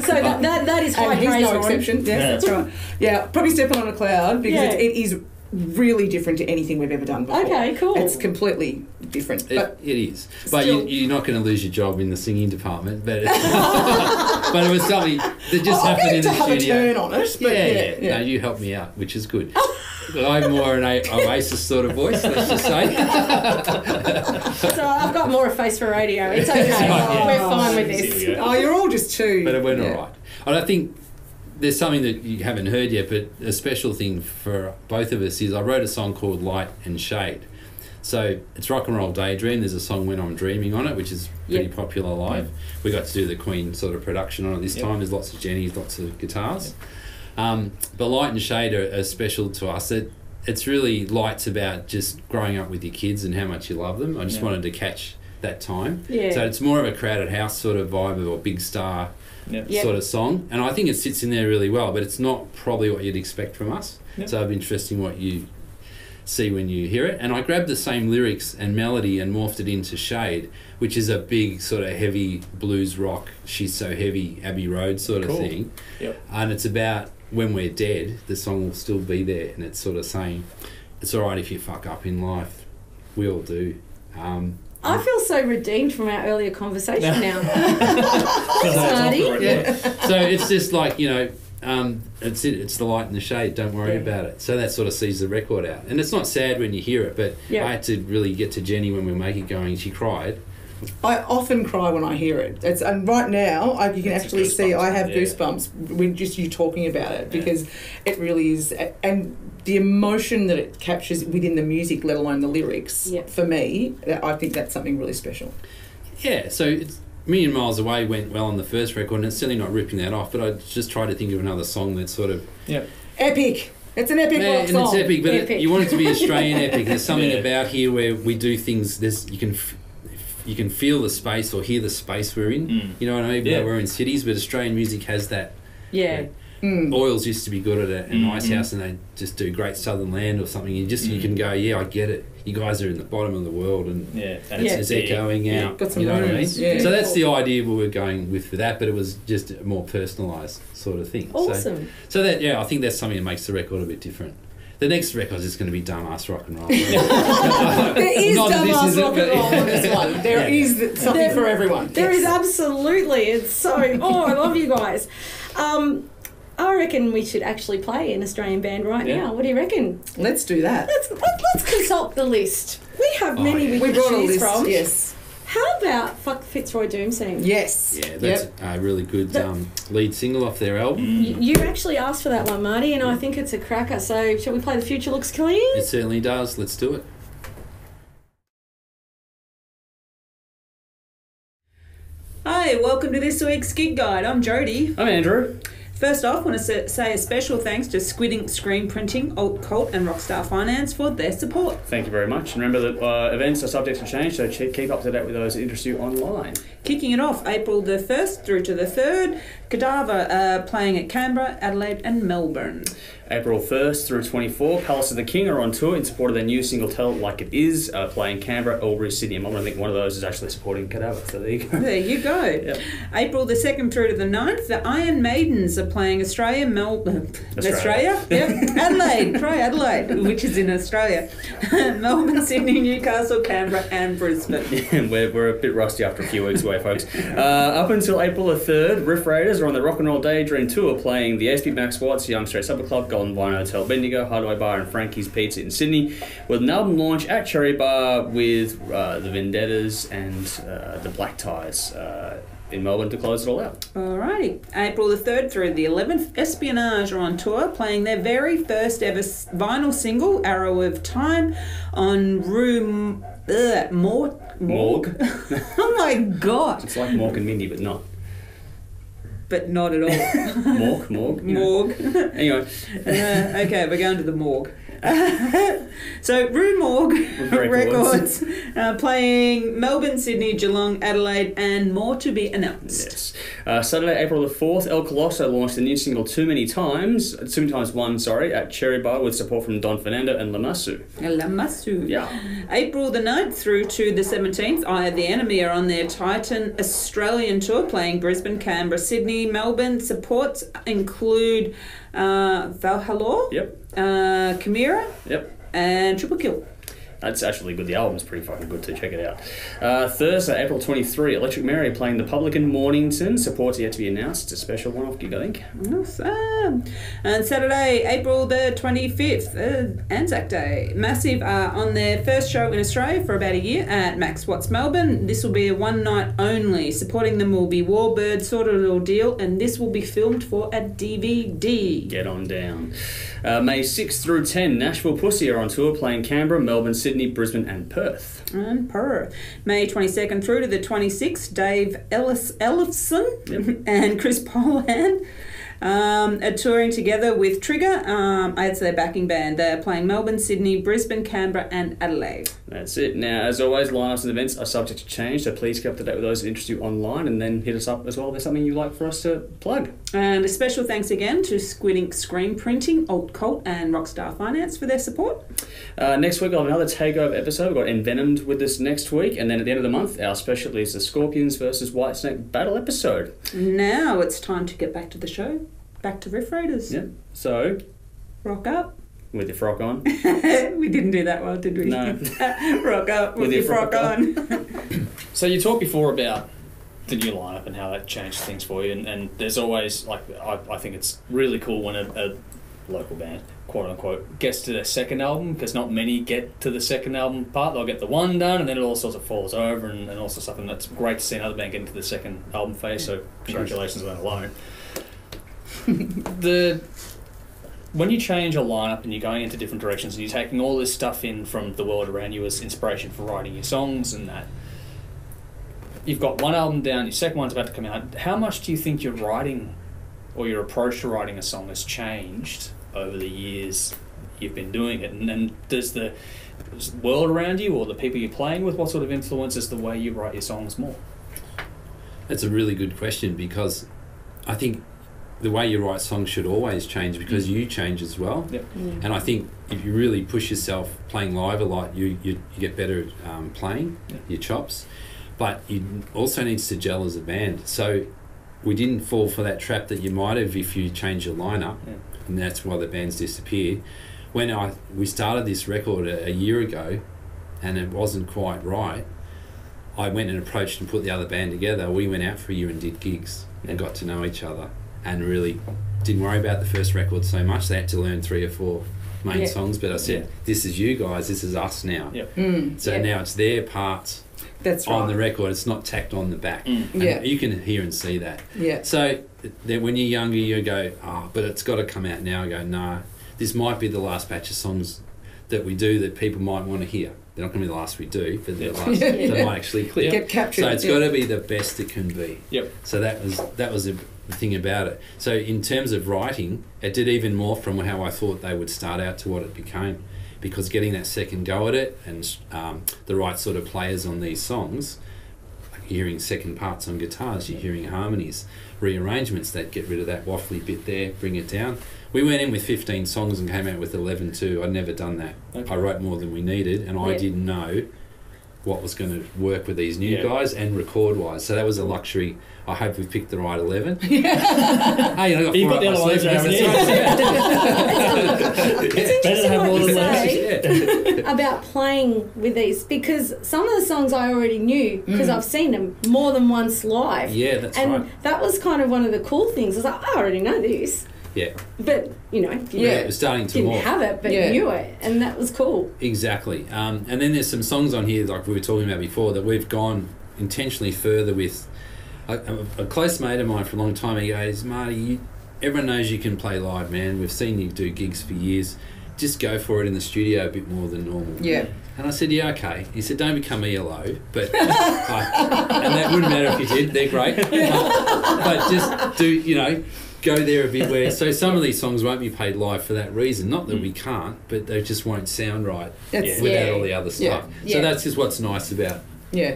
So that is high And he's praise, no Ron. exception. Yes, Yeah. that's right. Yeah, probably Stepping on a Cloud because Yeah. it is really different to anything we've ever done before. Okay, cool. It's completely different. But It is. But still- you're not going to lose your job in the singing department. But, but it was something that just I'm happened going in to the have studio. a turn on it. But Yeah. No, you helped me out, which is good. I'm more an Oasis sort of voice, let's just say. So I've got more a face for radio. It's okay. Yeah. We're fine with Here we this. go. Oh, you're all just too. But it went yeah. all right. And I think there's something that you haven't heard yet, but a special thing for both of us is I wrote a song called Light and Shade. So it's Rock and Roll Daydream. There's a song When I'm Dreaming on it, which is pretty Yep. popular live. We got to do the Queen sort of production on it this Yep. time. There's lots of Jennies, lots of guitars. But Light and Shade are special to us. It's really Light's about just growing up with your kids and how much you love them. I just wanted to catch that time. Yeah. So it's more of a Crowded House sort of vibe or Big Star sort of song. And I think it sits in there really well, but it's not probably what you'd expect from us. So it'll be interesting what you see when you hear it. And I grabbed the same lyrics and melody and morphed it into Shade, which is a big sort of heavy blues rock, She's So Heavy, Abbey Road sort of thing. And it's about when we're dead, the song will still be there, and it's sort of saying it's all right if you fuck up in life. We all do. I feel so redeemed from our earlier conversation now. Thanks, Marty. So it's just like, it's the light and the shade, don't worry about it. So that sort of sees the record out. And it's not sad when you hear it, but I had to really get to Jenny when we were making it going, she cried. I often cry when I hear it. And right now, you can actually see I have goosebumps when just you talking about it, because it really is. And the emotion that it captures within the music, let alone the lyrics, for me, I think that's something really special. Yeah, so it's Million Miles Away went well on the first record, and it's certainly not ripping that off, but I just tried to think of another song that's sort of... Epic! It's an epic rock song. And it's epic, but you want it to be Australian epic. There's something about here where we do things, you can feel the space or hear the space we're in. You know what I mean? We're in cities, but Australian music has that. Oils used to be good at it, and Icehouse, and they just do Great Southern Land or something. You can go, I get it. You guys are in the bottom of the world, and it's echoing out. Got some you know what I mean? So that's cool. the idea we were going with for that, but it was just a more personalised sort of thing. Awesome. So that I think that's something that makes the record a bit different. The next record is just going to be dumbass rock and roll. There is dumbass rock and roll on this one. There is something for everyone. There is absolutely. It's so... I love you guys. I reckon we should actually play an Australian band right now. What do you reckon? Let's do that. Let's consult the list. We have many we can brought choose a list, from. yes. How about Fuck Fitzroy Doomsing? Yes. Yeah, that's a really good lead single off their album. You actually asked for that one, Marty, and I think it's a cracker. So shall we play The Future Looks Clean? It certainly does. Let's do it. Hi, welcome to this week's Gig Guide. I'm Jodie. I'm Andrew. First off, I want to say a special thanks to Squidding Screen Printing, Alt Cult and Rockstar Finance for their support. Thank you very much. And remember that events are subject to change, so keep up to date with those that interest you online. Kicking it off, April the 1st through to the 3rd, Cadaver playing at Canberra, Adelaide and Melbourne. April 1st through 24, Palace of the King are on tour in support of their new single Tell It Like It Is, playing Canberra, Albury, Sydney and Melbourne. I think one of those is actually supporting Cadaver, so there you go. There you go. Yep. April the 2nd through to the 9th, the Iron Maidens are playing Australia, Adelaide, try Adelaide, which is in Australia, Melbourne, Sydney, Newcastle, Canberra and Brisbane. We're a bit rusty after a few weeks away, folks. Up until April the 3rd, Riff Raiders are on the Rock and Roll Daydream Tour, playing the ASP Max Watts, Young Straight Supper Club, Golden Vine Hotel Bendigo, Hideaway Bar and Frankie's Pizza in Sydney, with an album launch at Cherry Bar with the Vendettas and the Black Ties in Melbourne to close it all out. Alrighty. April the 3rd through the 11th, Espionage are on tour, playing their very first ever vinyl single, Arrow of Time, on Rue Morgue. Oh my God. It's like Mork and Mindy, but not. But not at all. Morgue. Morgue. Anyway. Okay, we're going to the morgue. So Rue Morgue Records playing Melbourne, Sydney, Geelong, Adelaide and more to be announced. Yes. Saturday, April the 4th, El Colosso launched the new single Too Many Times One, at Cherry Bar with support from Don Fernando and Lamassu. Yeah. April the 9th through to the 17th, Eye of the Enemy are on their Titan Australian tour, playing Brisbane, Canberra, Sydney, Melbourne. Supports include Valhalla, Chimera, and Triple Kill. That's actually good. The album's pretty fucking good too. Check it out. Thursday, April 23, Electric Mary playing the Public in Mornington. Support's yet to be announced. It's a special one-off gig, I think. Awesome. And Saturday, April the 25th, Anzac Day. Massive are on their first show in Australia for about a year at Max Watts Melbourne. This will be a one night only. Supporting them will be Warbird, Sort of Little Deal, and this will be filmed for a DVD. Get on down. May 6th through 10, Nashville Pussy are on tour, playing Canberra, Melbourne, Sydney, Brisbane and Perth. May 22nd through to the 26th, Dave Ellison and Chris Poland Are touring together with Trigger as their backing band. They're playing Melbourne, Sydney, Brisbane, Canberra and Adelaide. That's it. Now, as always, lineups and events are subject to change, so please keep up to date with those that interest you online, and then hit us up as well if there's something you'd like for us to plug. And a special thanks again to Squid Ink Screen Printing, Alt Cult and Rockstar Finance for their support. Next week, I'll have another takeover episode. We've got Envenomed with us next week, and then at the end of the month, our special is the Scorpions versus Whitesnake battle episode. Now it's time to get back to the show. Back to Riff Raiders. Yep. So, rock up. with your frock on. We didn't do that well, did we? No. Rock up with your frock on. So you talked before about the new lineup and how that changed things for you, and there's always, like, I think it's really cool when a local band, quote unquote, gets to their second album, because not many get to the second album part. They'll get the one done and then it all sorts of falls over and all sorts of stuff, and that's great to see another band get into the second album phase, so congratulations on that alone. When you change a lineup and you're going into different directions and you're taking all this stuff in from the world around you as inspiration for writing your songs and that, you've got one album down, your second one's about to come out. How much do you think your writing or your approach to writing a song has changed over the years you've been doing it? And does the world around you or the people you're playing with, what sort of influences the way you write your songs more? That's a really good question, because I think the way you write songs should always change, because you change as well. Yep. And I think if you really push yourself playing live a lot, you get better at playing your chops, but you also need to gel as a band. So we didn't fall for that trap that you might have if you change your lineup, and that's why the bands disappear. When we started this record a year ago and it wasn't quite right, I went and approached and put the other band together. We went out for a year and did gigs and got to know each other, and really didn't worry about the first record so much. They had to learn 3 or 4 main songs, but I said, this is you guys, this is us now. So now it's their parts on the record, it's not tacked on the back. And you can hear and see that. So then when you're younger, you go, but it's got to come out now. I go, no, this might be the last batch of songs that we do that people might want to hear. They're not going to be the last we do, but they're the last that might actually click. Get captured. So it's got to be the best it can be. So that was the thing about it. So in terms of writing, it did even more from how I thought they would start out to what it became, because getting that second go at it and the right sort of players on these songs, like hearing second parts on guitars, you're hearing harmonies, rearrangements that get rid of that waffly bit there, bring it down. We went in with 15 songs and came out with 11 too. I'd never done that. I wrote more than we needed, and I didn't know what was going to work with these new guys and record-wise. So that was a luxury. I hope we've picked the right 11. Hey, I got You've got the other ones, haven't you? It's interesting what you say about playing with these, because some of the songs I already knew because I've seen them more than once live. Yeah, that's and right. And that was kind of one of the cool things. I was like, I already know this. Yeah. But, you know, it was starting to didn't morph. have it, but knew it, and that was cool. Exactly. And then there's some songs on here, like we were talking about before, that we've gone intentionally further with. A close mate of mine for a long time, he goes, Marty, everyone knows you can play live, man. We've seen you do gigs for years. Just go for it in the studio a bit more than normal. And I said, yeah, okay. He said, don't become ELO, but and that wouldn't matter if you did. They're great. But just do, go there a bit where... So some of these songs won't be played live for that reason. Not that we can't, but they just won't sound right without all the other stuff. So that's just what's nice about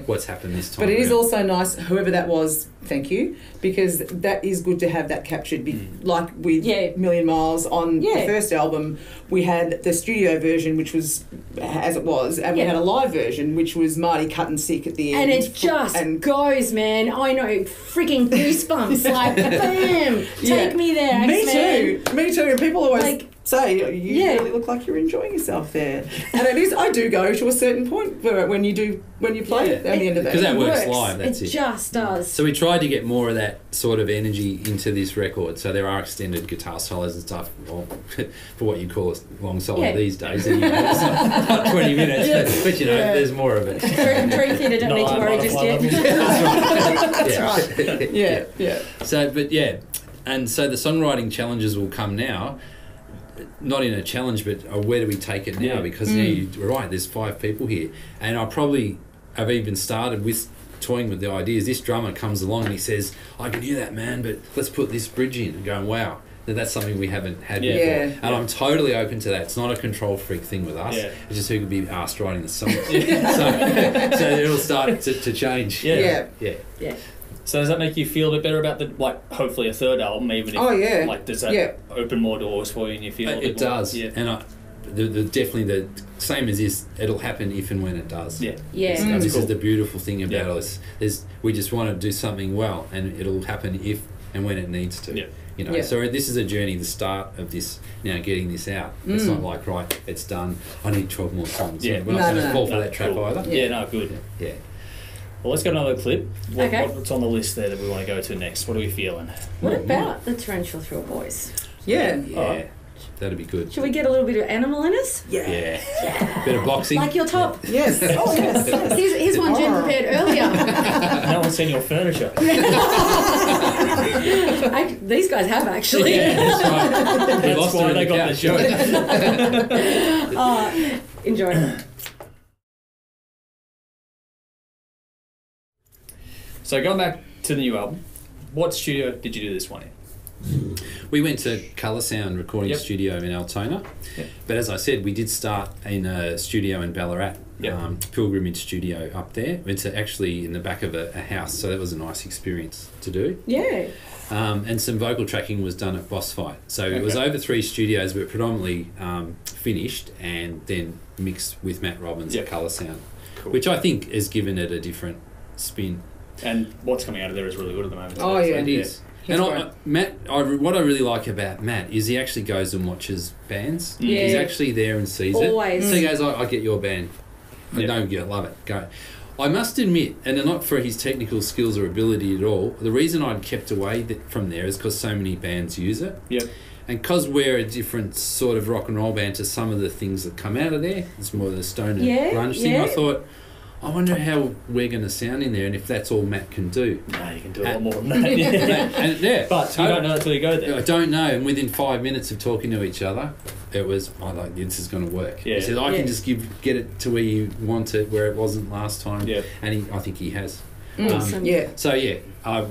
what's happened this time. But it is also nice, whoever that was, thank you, because that is good to have that captured. Like with Million Miles on the first album, we had the studio version, which was as it was, and we had a live version, which was Marty cutting sick at the end. And it just goes, man. I know, freaking goosebumps. Like, bam, take me there, Me X-Man. too. Me too. And people always say, you really look like you're enjoying yourself there. And it is, I do go to a certain point when you play it at the end of that. Because that works live, that's it. It just does. So we tried to get more of that sort of energy into this record. So there are extended guitar solos and stuff, well, for what you call a long solo these days. And, it's not 20 minutes, but there's more of it. Dream Theatre don't need to worry just yet. That's right. So, and so the songwriting challenges will come now. Not in a challenge, but where do we take it now? Because you're right, there's 5 people here. And I probably have even started with toying with the ideas. This drummer comes along and he says, I can hear that, man, but let's put this bridge in. And going, wow, that's something we haven't had before. And I'm totally open to that. It's not a control freak thing with us. It's just who could be asked writing the song. So it'll start to change. Yeah. So does that make you feel a bit better about hopefully a third album, even if, does that open more doors for you and you feel a bit it does. Yeah. And definitely the same as this, it'll happen if and when it does. Yeah. This is the beautiful thing about us. We just want to do something well, and it'll happen if and when it needs to. Yeah. You know, so this is a journey, the start of this, now getting this out. It's not like, right, it's done, I need 12 more songs. Yeah. We're not going to fall for that trap either. Yeah, no, good. Yeah. Well, let's go another clip. What's on the list there that we want to go to next? What are we feeling? What about the Torrential Thrill Boys? Yeah. That'd be good. Should we get a little bit of animal in us? Yeah. Bit of boxing. Like your top. Yes. Oh, yes. Here's one Jen prepared earlier. No one's seen your furniture. These guys have, actually. Yeah, that's right. That's why they got the joke. Enjoy it. So going back to the new album, what studio did you do this one in? We went to Colour Sound recording studio in Altona, but as I said, we did start in a studio in Ballarat, Pilgrimage Studio up there. It's actually in the back of a house, so that was a nice experience to do. Yeah. And some vocal tracking was done at Boss Fight. So it was over 3 studios, but predominantly finished and then mixed with Matt Robbins at Colour Sound, which I think has given it a different spin. And what's coming out of there is really good at the moment. Oh, yeah. It is. And what I really like about Matt is he actually goes and watches bands. Yeah. He's actually there and sees Always. it. So he goes, I get your band. I know you love it. Go. I must admit, and not for his technical skills or ability at all, the reason I'd kept away from there is because so many bands use it. Yep. And because we're a different sort of rock and roll band to some of the things that come out of there, it's more the stone and grunge thing, I thought, I wonder how we're going to sound in there and if that's all Matt can do. No, you can do a lot more than that. But you don't know until you go there. I don't know. And within 5 minutes of talking to each other, it was, this is going to work. Yeah. He said, I can just get it to where you want it, where it wasn't last time. Yeah. And I think he has. Awesome. So, I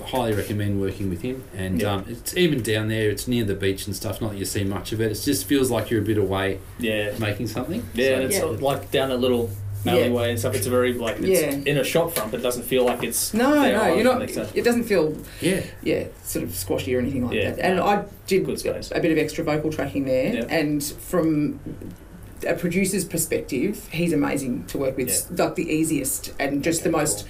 highly recommend working with him. And it's even down there, it's near the beach and stuff, not that you see much of it. It just feels like you're a bit away making something. Yeah, and it's like down that little alleyway and stuff. It's a very it's in a shop front, but it doesn't feel like it's you're not. It doesn't feel sort of squashy or anything like that. And I did a bit of extra vocal tracking there, and from a producer's perspective, he's amazing to work with. Like the easiest and just the most.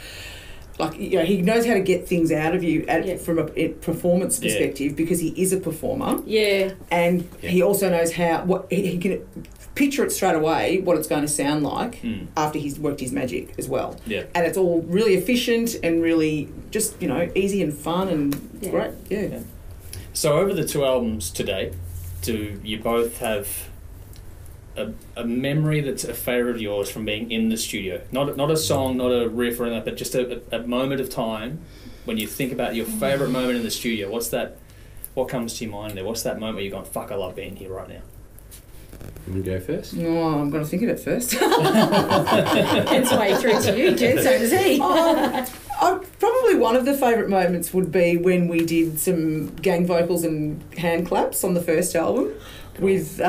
Like, he knows how to get things out of you from a performance perspective because he is a performer. Yeah. And he also knows he can picture it straight away what it's going to sound like after he's worked his magic as well. Yeah. And it's all really efficient and really just, easy and fun and great. Yeah. So over the 2 albums to date, do you both have a memory that's a favourite of yours from being in the studio? Not a song, not a riff or anything, but just a moment of time when you think about your favourite moment in the studio. What comes to your mind there? What's that moment where you're going, fuck, I love being here right now? You want to go first? No, I'm going to think of it first. Hence why through to you, Jen, so does he. Probably one of the favourite moments would be when we did some gang vocals and hand claps on the first album. With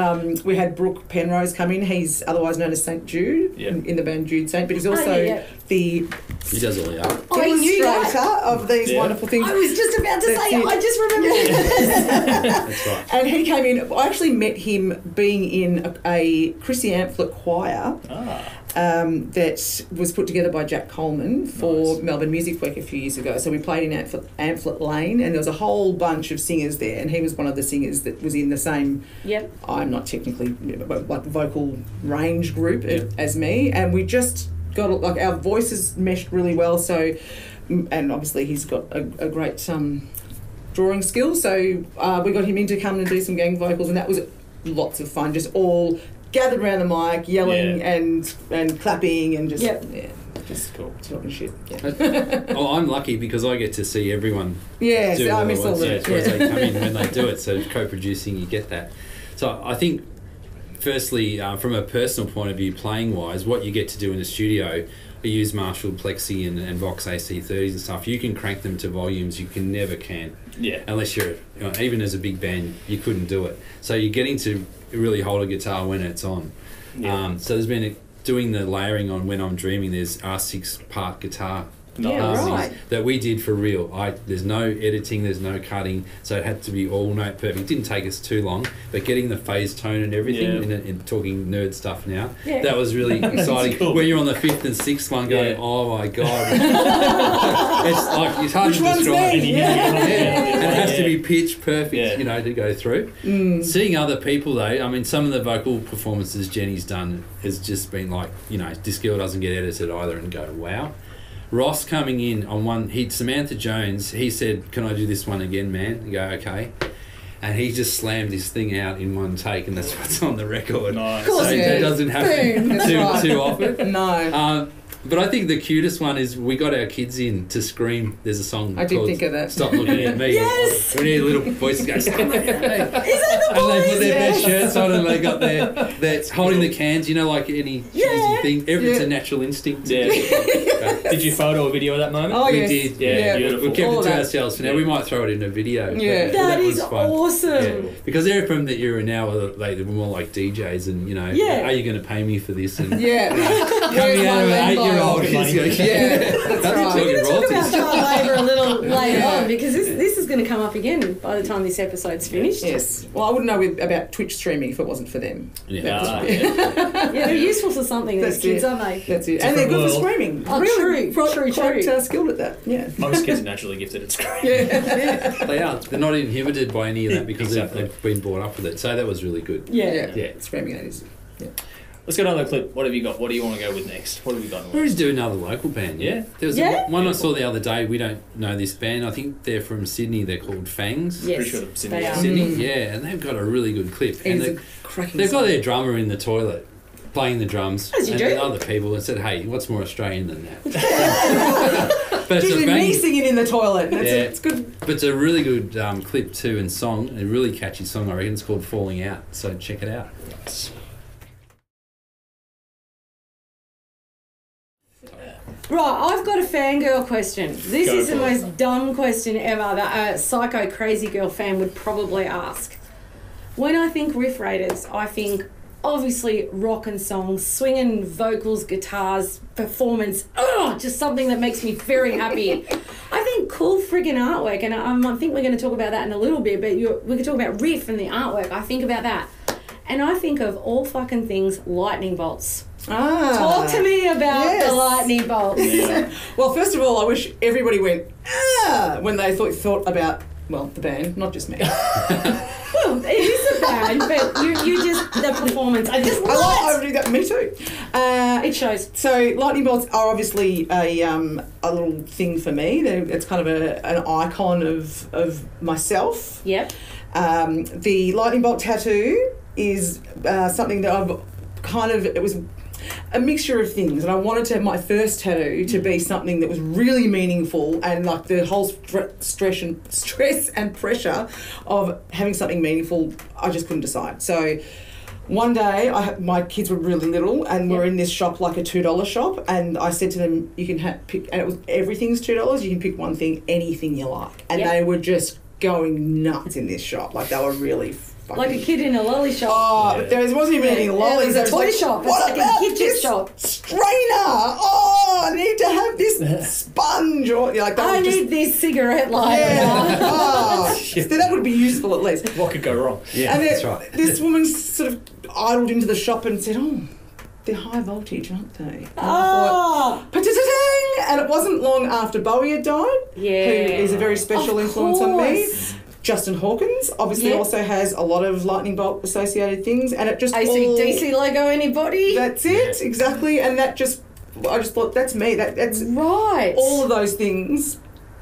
we had Brooke Penrose come in. He's otherwise known as St. Jude in the band Jude Saint, but he's also he does all the art. Illustrator of these wonderful things. I was just about to say, I just remembered this. That's right. And he came in. I actually met him being in a Chrissy Amphlett choir. That was put together by Jack Coleman for Melbourne Music Week a few years ago. So we played in Amphlett Lane, and there was a whole bunch of singers there, and he was one of the singers that was in the same. Yep. I'm not technically vocal range group as me, and we just got our voices meshed really well. So, and obviously he's got a great drawing skills. So we got him in to come and do some gang vocals, and that was lots of fun. Just all gathered around the mic, yelling and clapping and just just cool, talking shit. Well, I'm lucky because I get to see everyone. Yes, I miss all that. Whereas they come in when they do it, so co-producing, you get that. So I think, firstly, from a personal point of view, playing wise, what you get to do in the studio, I use Marshall Plexi and Vox AC30s and stuff. You can crank them to volumes you can never can. Yeah. Unless you're, even as a big band, you couldn't do it. So you're getting to really hold a guitar when it's on. Yeah. So there's been doing the layering on When I'm Dreaming. There's our 6-part guitar. Right. That we did for real. There's no editing, there's no cutting, so it had to be all note perfect. It didn't take us too long, but getting the phase tone and everything, and talking nerd stuff now, that was really exciting. Cool. Where you're on the 5th and 6th one going, oh my god, it's hard Which to one's describe. me? And it has to be pitch perfect, Yeah. to go through. Seeing other people though, I mean, some of the vocal performances Jenny's done has just been like, this girl doesn't get edited either, and go, wow. Ross coming in on one, Samantha Jones, he said, can I do this one again, man? And go, okay. And he just slammed this thing out in one take, and that's what's on the record. Nice. So that doesn't happen too often. No. But I think the cutest one is we got our kids in to scream. There's a song I did called think of that. Stop Looking at Me. Yes! We need a little voice to go, stop looking at me. Is that the And they put boys? their best shirts on, and they got their holding the cans, like any cheesy thing. It's a natural instinct. Yeah. Did you photo or video of that moment? Oh, We yes. did, Yeah, beautiful. We kept All it to that. ourselves for now. We might throw it in a video. Yeah. but That was is fun. awesome. Yeah. Because they're from the era now where they're more like DJs, and Yeah. are you going to pay me for this? And Yeah. coming out of an 8-year-old, Yeah, that's right. We're going to talk about royalties. child labour a little later on, because this is going to come up again by the time this episode's finished. Yes. Well, I wouldn't know about Twitch streaming if it wasn't for them. Yeah. Yeah, they're useful for something, these That's kids, it. aren't they? That's it. And they're good for world. screaming. Oh, really, true. quite skilled at that. Yeah. Most kids are naturally gifted at screaming. Yeah. They are. They're not inhibited by any of that because Exactly. they've been brought up with it. So that was really good. Yeah. Yeah. Screaming, that is. Let's get another clip. What have you got? What do you want to go with next? What have we got? We'll just do another local band. Yeah. There was Yeah. one I saw the other day. We don't know this band. I think they're from Sydney. They're called Fangs. Yes, Pretty sure they're Sydney. they are. Sydney. Yeah, and they've got a really good clip. And It's a cracking they've got song. their drummer in the toilet playing the drums. As you and do. the other people and said, hey, what's more Australian than that? But it's Usually a me bang, singing in the toilet. That's Yeah. it's good. but it's a really good clip too and song. A really catchy song, I reckon. It's called Falling Out. So check it out. Right, I've got a fangirl question. This Go is the for it. most dumb question ever that a psycho crazy girl fan would probably ask. When I think Riff Raiders, I think obviously rock and songs, swinging vocals, guitars, performance. Just something that makes me very happy. I think cool friggin' artwork, and I think we're going to talk about that in a little bit, but we can talk about Riff and the artwork. I think about that. And I think of all fucking things lightning bolts. Talk to me about the lightning bolts. Yeah. Well, first of all, I wish everybody went when they thought about the band, not just me. Well, it is a band, but you just the performance. I just I do that. Me too. it shows. So lightning bolts are obviously a little thing for me. It's kind of an icon of myself. Yep. The lightning bolt tattoo is something that I've it was a mixture of things, and I wanted to have my first tattoo to be something that was really meaningful, and like the whole stress and pressure of having something meaningful, I just couldn't decide. So one day, my kids were really little, and we're in this shop, like a $2 shop, and I said to them, "You can pick," and it was everything's $2. You can pick one thing, anything you like, and they were just going nuts in this shop. Like they were really. Like a kid in a lolly shop. Oh, but there wasn't even any lollies. It was a toy shop. What It's like about a kid's this shop. strainer? Oh, I need to have this sponge. Or like that. I was just, need this cigarette lighter. yeah. Oh, so that would be useful at least. What could go wrong? Yeah, And that's right. this woman sort of idled into the shop and said, "Oh, they're high voltage, aren't they?" And I thought, "Pa-ta-ta-tang!" And it wasn't long after Bowie had died, Yeah. who is a very special Of influence on me. course. Justin Hawkins obviously also has a lot of lightning bolt associated things, and it just AC/DC logo, anybody? That's it, exactly, and I just thought that's me. That's right. all of those things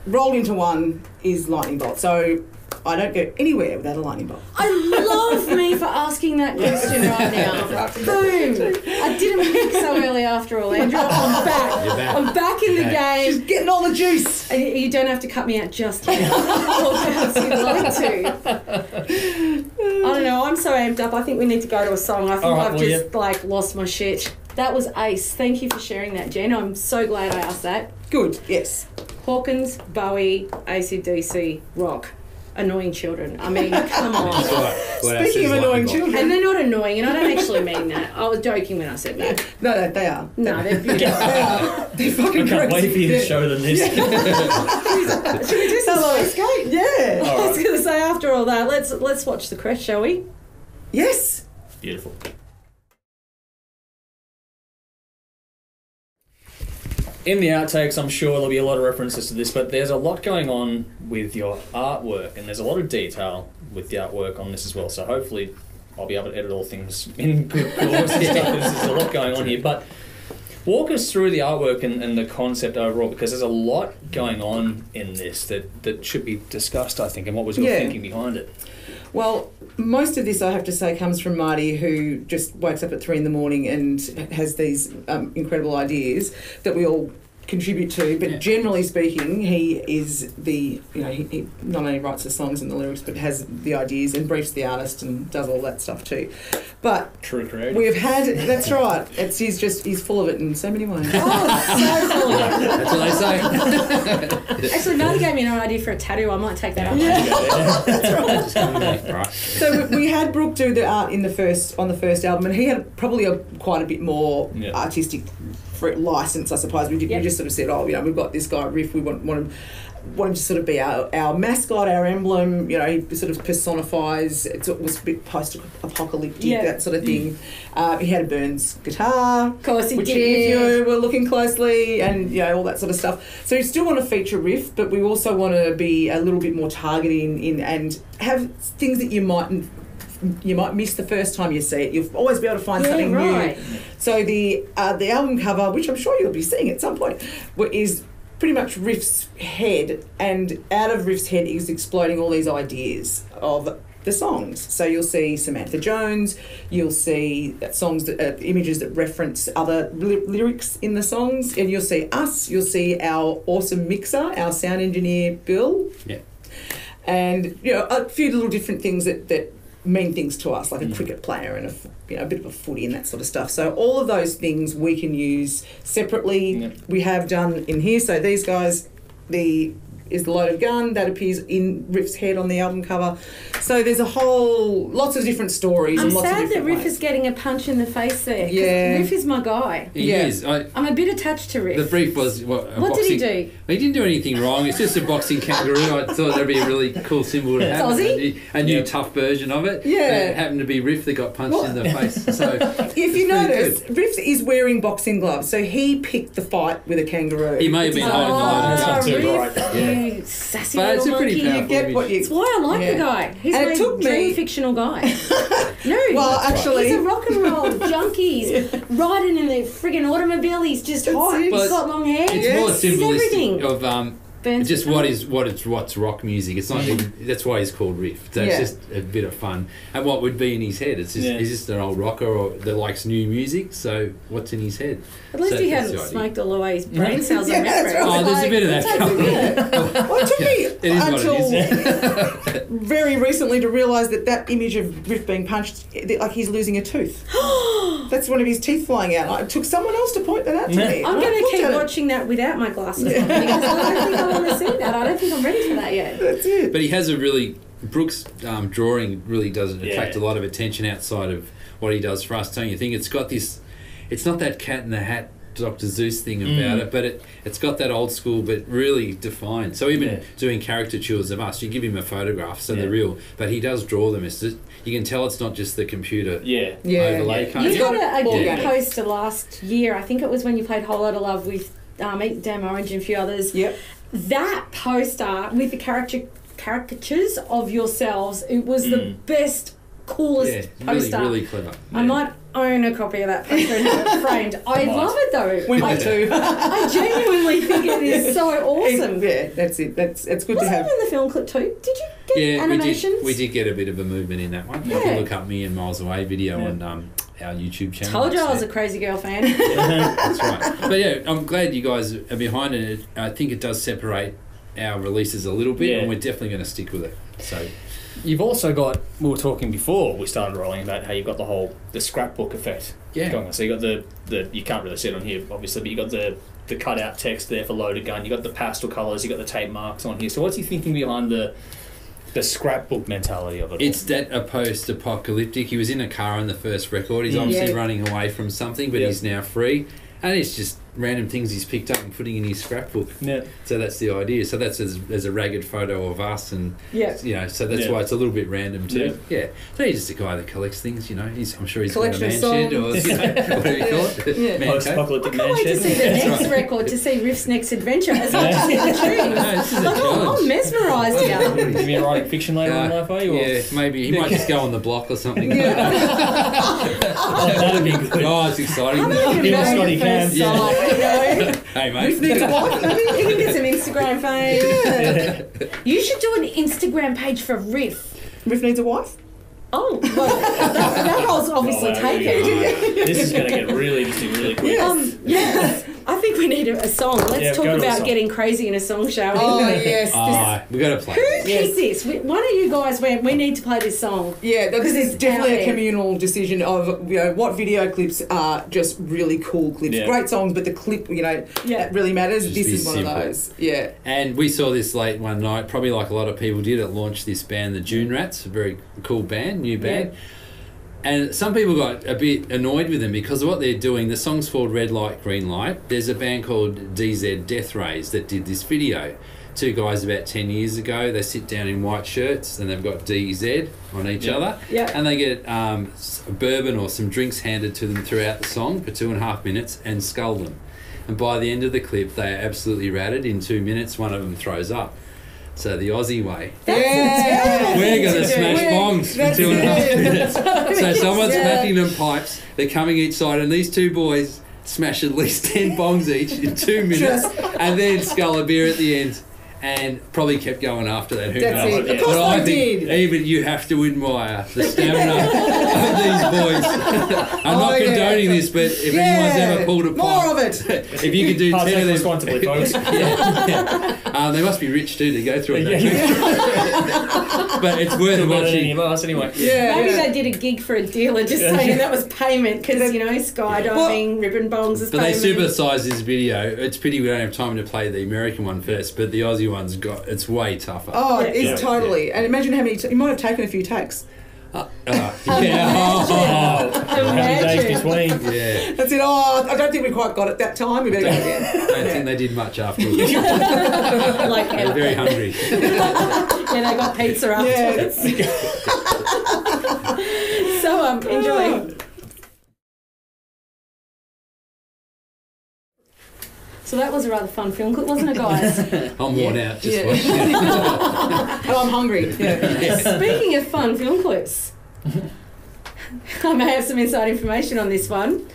rolled into one is lightning bolt. So I don't go anywhere without a lightning bolt. I love me for asking that question right now. Boom. I didn't pick so early after all, Andrew. I'm back. You're back. I'm back in the game. She's getting all the juice. And you don't have to cut me out just yet. Or else you'd like to. I don't know. I'm so amped up. I think we need to go to a song. I think All right, I've well, just lost my shit. That was ace. Thank you for sharing that, Jen. I'm so glad I asked that. Good, yes. Hawkins, Bowie, AC/DC, rock. Annoying children. I mean, come on. Speaking of annoying children. And they're not annoying, and I don't actually mean that. I was joking when I said that. No, they are. No, they're beautiful. They are. They're fucking I can't wait for you to crazy. show them this. Should we do some Space Gate? Yeah. I was going to say, after all that, let's watch the crest, shall we? Yes. Beautiful. In the outtakes, I'm sure there'll be a lot of references to this, but there's a lot going on with your artwork, and there's a lot of detail with the artwork on this as well. So hopefully, I'll be able to edit all things in good course and stuff. There's a lot going on here, but walk us through the artwork and the concept overall, because there's a lot going on in this that should be discussed, I think, and what was your thinking behind it? Well, most of this, I have to say, comes from Marty, who just wakes up at 3 a.m. and has these incredible ideas that we all contribute to. But generally speaking, he is he not only writes the songs and the lyrics, but has the ideas and briefs the artist and does all that stuff too. But True creative. we've had, that's right, he's full of it in so many ways. Oh, so full of it. That's what they say. Actually, Marty gave me an idea for a tattoo. I might take that up. Right. So we had Brooke do the art on the first album, and he had probably quite a bit more artistic license, I suppose. We just sort of said, we've got this guy Riff. We want him to sort of be our mascot, our emblem. He sort of personifies. It was a bit post-apocalyptic, that sort of thing. He had a Burns guitar, Of course he which did. if you were looking closely, and all that sort of stuff. So we still want to feature Riff, but we also want to be a little bit more targeting in and have things that you might miss the first time you see it. You'll always be able to find something new. So the album cover, which I'm sure you'll be seeing at some point, is pretty much Riff's head, and out of Riff's head is exploding all these ideas of the songs. So you'll see Samantha Jones, you'll see songs images that reference other lyrics in the songs, and you'll see us, you'll see our awesome mixer, our sound engineer Bill, and a few little different things that mean things to us, like a cricket player and a bit of a footy and that sort of stuff. So all of those things we can use separately. We have done in here. So these guys, is the loaded gun that appears in Riff's head on the album cover. So there's lots of different stories. I'm and lots of sad that different Riff ways. is getting a punch in the face there. 'Cause Yeah. Riff is my guy. He is. I'm a bit attached to Riff. The brief was What did he do? He didn't do anything wrong. It's just a boxing kangaroo. I thought that'd be a really cool symbol to have. Aussie? A new tough version of it. Yeah. And it happened to be Riff that got punched in the face. So If you pretty notice, good. Riff is wearing boxing gloves, so he picked the fight with a kangaroo. He may have been holding the Oh, too. Riff. Riff, you sassy But it's little a pretty monkey. powerful You get image. what you... That's why I like Yeah. the guy. He's And it my took me- dream fictional guy. No, Well, actually... he's a rock and roll junkie. He's riding in the friggin' automobile. He's just hot. it. He's Well, got long hair. It's Yes. more He's symbolistic everything. of Burns just guitar. what's rock music. It's not even, that's why he's called Riff. So Yeah. it's just a bit of fun. And what would be in his head? It's just he's just an old rocker or that likes new music. So what's in his head? At least So he that's hadn't the idea. smoked all away his brain cells Yeah, on that's Riff right. Oh, there's a bit of that Takes a going bit. Well, it took me It is what it until very recently to realise that image of Riff being punched, like he's losing a tooth. That's one of his teeth flying out. It took someone else to point that out to me. I'm And I going to looked keep at it. watching that without my glasses on because I don't think I want to see that. I don't think I'm ready for that yet. That's it. But he has a really Brooks' drawing really does attract a lot of attention outside of what he does for us. Don't you think? It's got this. It's not that Cat in the Hat Dr. Zeus thing about it, but it's got that old school, but really defined. So even doing caricatures of us, you give him a photograph, so they're real, but he does draw them. It's just, you can tell it's not just the computer overlay. Can't You you? had a good organic. poster last year. I think it was when you played Whole Lotta Love with Eat Damn Orange and a few others. Yep. That poster with the caricatures of yourselves, it was the best, coolest poster. Really clever. I might own a copy of that poster and have it framed. I love it though. We might too. I genuinely think it is so awesome. Yeah, that's it. It's good Was to have. it in the film clip too? Did you get Yeah, animations? we did get a bit of a movement in that one. You can look up Me and Miles Away video on our YouTube channel. Told you I That's was a it. crazy girl fan. That's right. But yeah, I'm glad you guys are behind it. I think it does separate our releases a little bit, and we're definitely going to stick with it. So You've also got, we were talking before we started rolling about how you've got the scrapbook effect going on. So you've got the you can't really see it on here obviously, but you've got the cutout text there for loaded gun, you've got the pastel colours, you've got the tape marks on here. So what's he thinking behind the scrapbook mentality of it? It's that a post-apocalyptic. He was in a car on the first record. He's obviously running away from something, but he's now free. And it's just random things he's picked up and putting in his scrapbook. Yeah. So that's the idea. So that's as a ragged photo of us, and so that's why it's a little bit random too. Yeah. So he's just a guy that collects things. I'm sure he's got a man shed or whatever you call it. Post-apocalyptic man shed. I can't wait to see the next record, to see Riff's next adventure as much as the tunes. I'm mesmerised here. You mean writing fiction later on life, are you? Yeah, maybe he might just go on the block or something. That'd be good. Oh, it's exciting. Hey mate, you can get some Instagram fame. You should do an Instagram page for Riff. Riff needs a wife? Oh, well, that role's obviously taken. This is going to get really interesting really quick. Yes. I think we need a song. Let's talk about getting crazy in a song, shall we? Oh, yes. We got to play. Who is this? One of you guys went, we need to play this song. Yeah, because it's definitely a communal decision of what video clips are just really cool clips. Yeah. Great songs, but the clip, that really matters. Just this is simple. one of those. Yeah. And we saw this late one night, probably like a lot of people did. It launched this band, the June Rats, a very cool band, new band. Yeah. And some people got a bit annoyed with them because of what they're doing. The song's called Red Light, Green Light. There's a band called DZ Death Rays that did this video. Two guys about 10 years ago, they sit down in white shirts and they've got DZ on each other. Yeah. And they get bourbon or some drinks handed to them throughout the song for 2.5 minutes and skull them. And by the end of the clip, they are absolutely ratted. In 2 minutes, one of them throws up. So the Aussie way. We're going to smash bongs for 2.5 minutes. So someone's smacking them pipes. They're coming each side, and these two boys smash at least 10 bongs each in 2 minutes, and then scull a beer at the end. And probably kept going after that. Who knows? Of course I think did. Even you have to admire the stamina of these boys. I'm not condoning this, but if anyone's ever pulled a pipe, more of it. If you could do 10 of them responsibly, folks. They must be rich too to go through it. But it's worth watching. Any of us anyway. Maybe they did a gig for a dealer, just saying that was payment because skydiving, ribbon bongs is but payment. They supersized this video. It's pity we don't have time to play the American one first, but the Aussie one's it's way tougher. Oh, it's totally. Yeah. And imagine how many you might have taken a few takes. Happy days between. Yeah. That's it. Oh, I don't think we quite got it that time. We better go again. I don't think they did much afterwards. They were very hungry. They got pizza afterwards. So enjoy. So that was a rather fun film clip, wasn't it, guys? I'm worn out just watching it. Oh, I'm hungry. Yeah. Speaking of fun film clips, I may have some inside information on this one.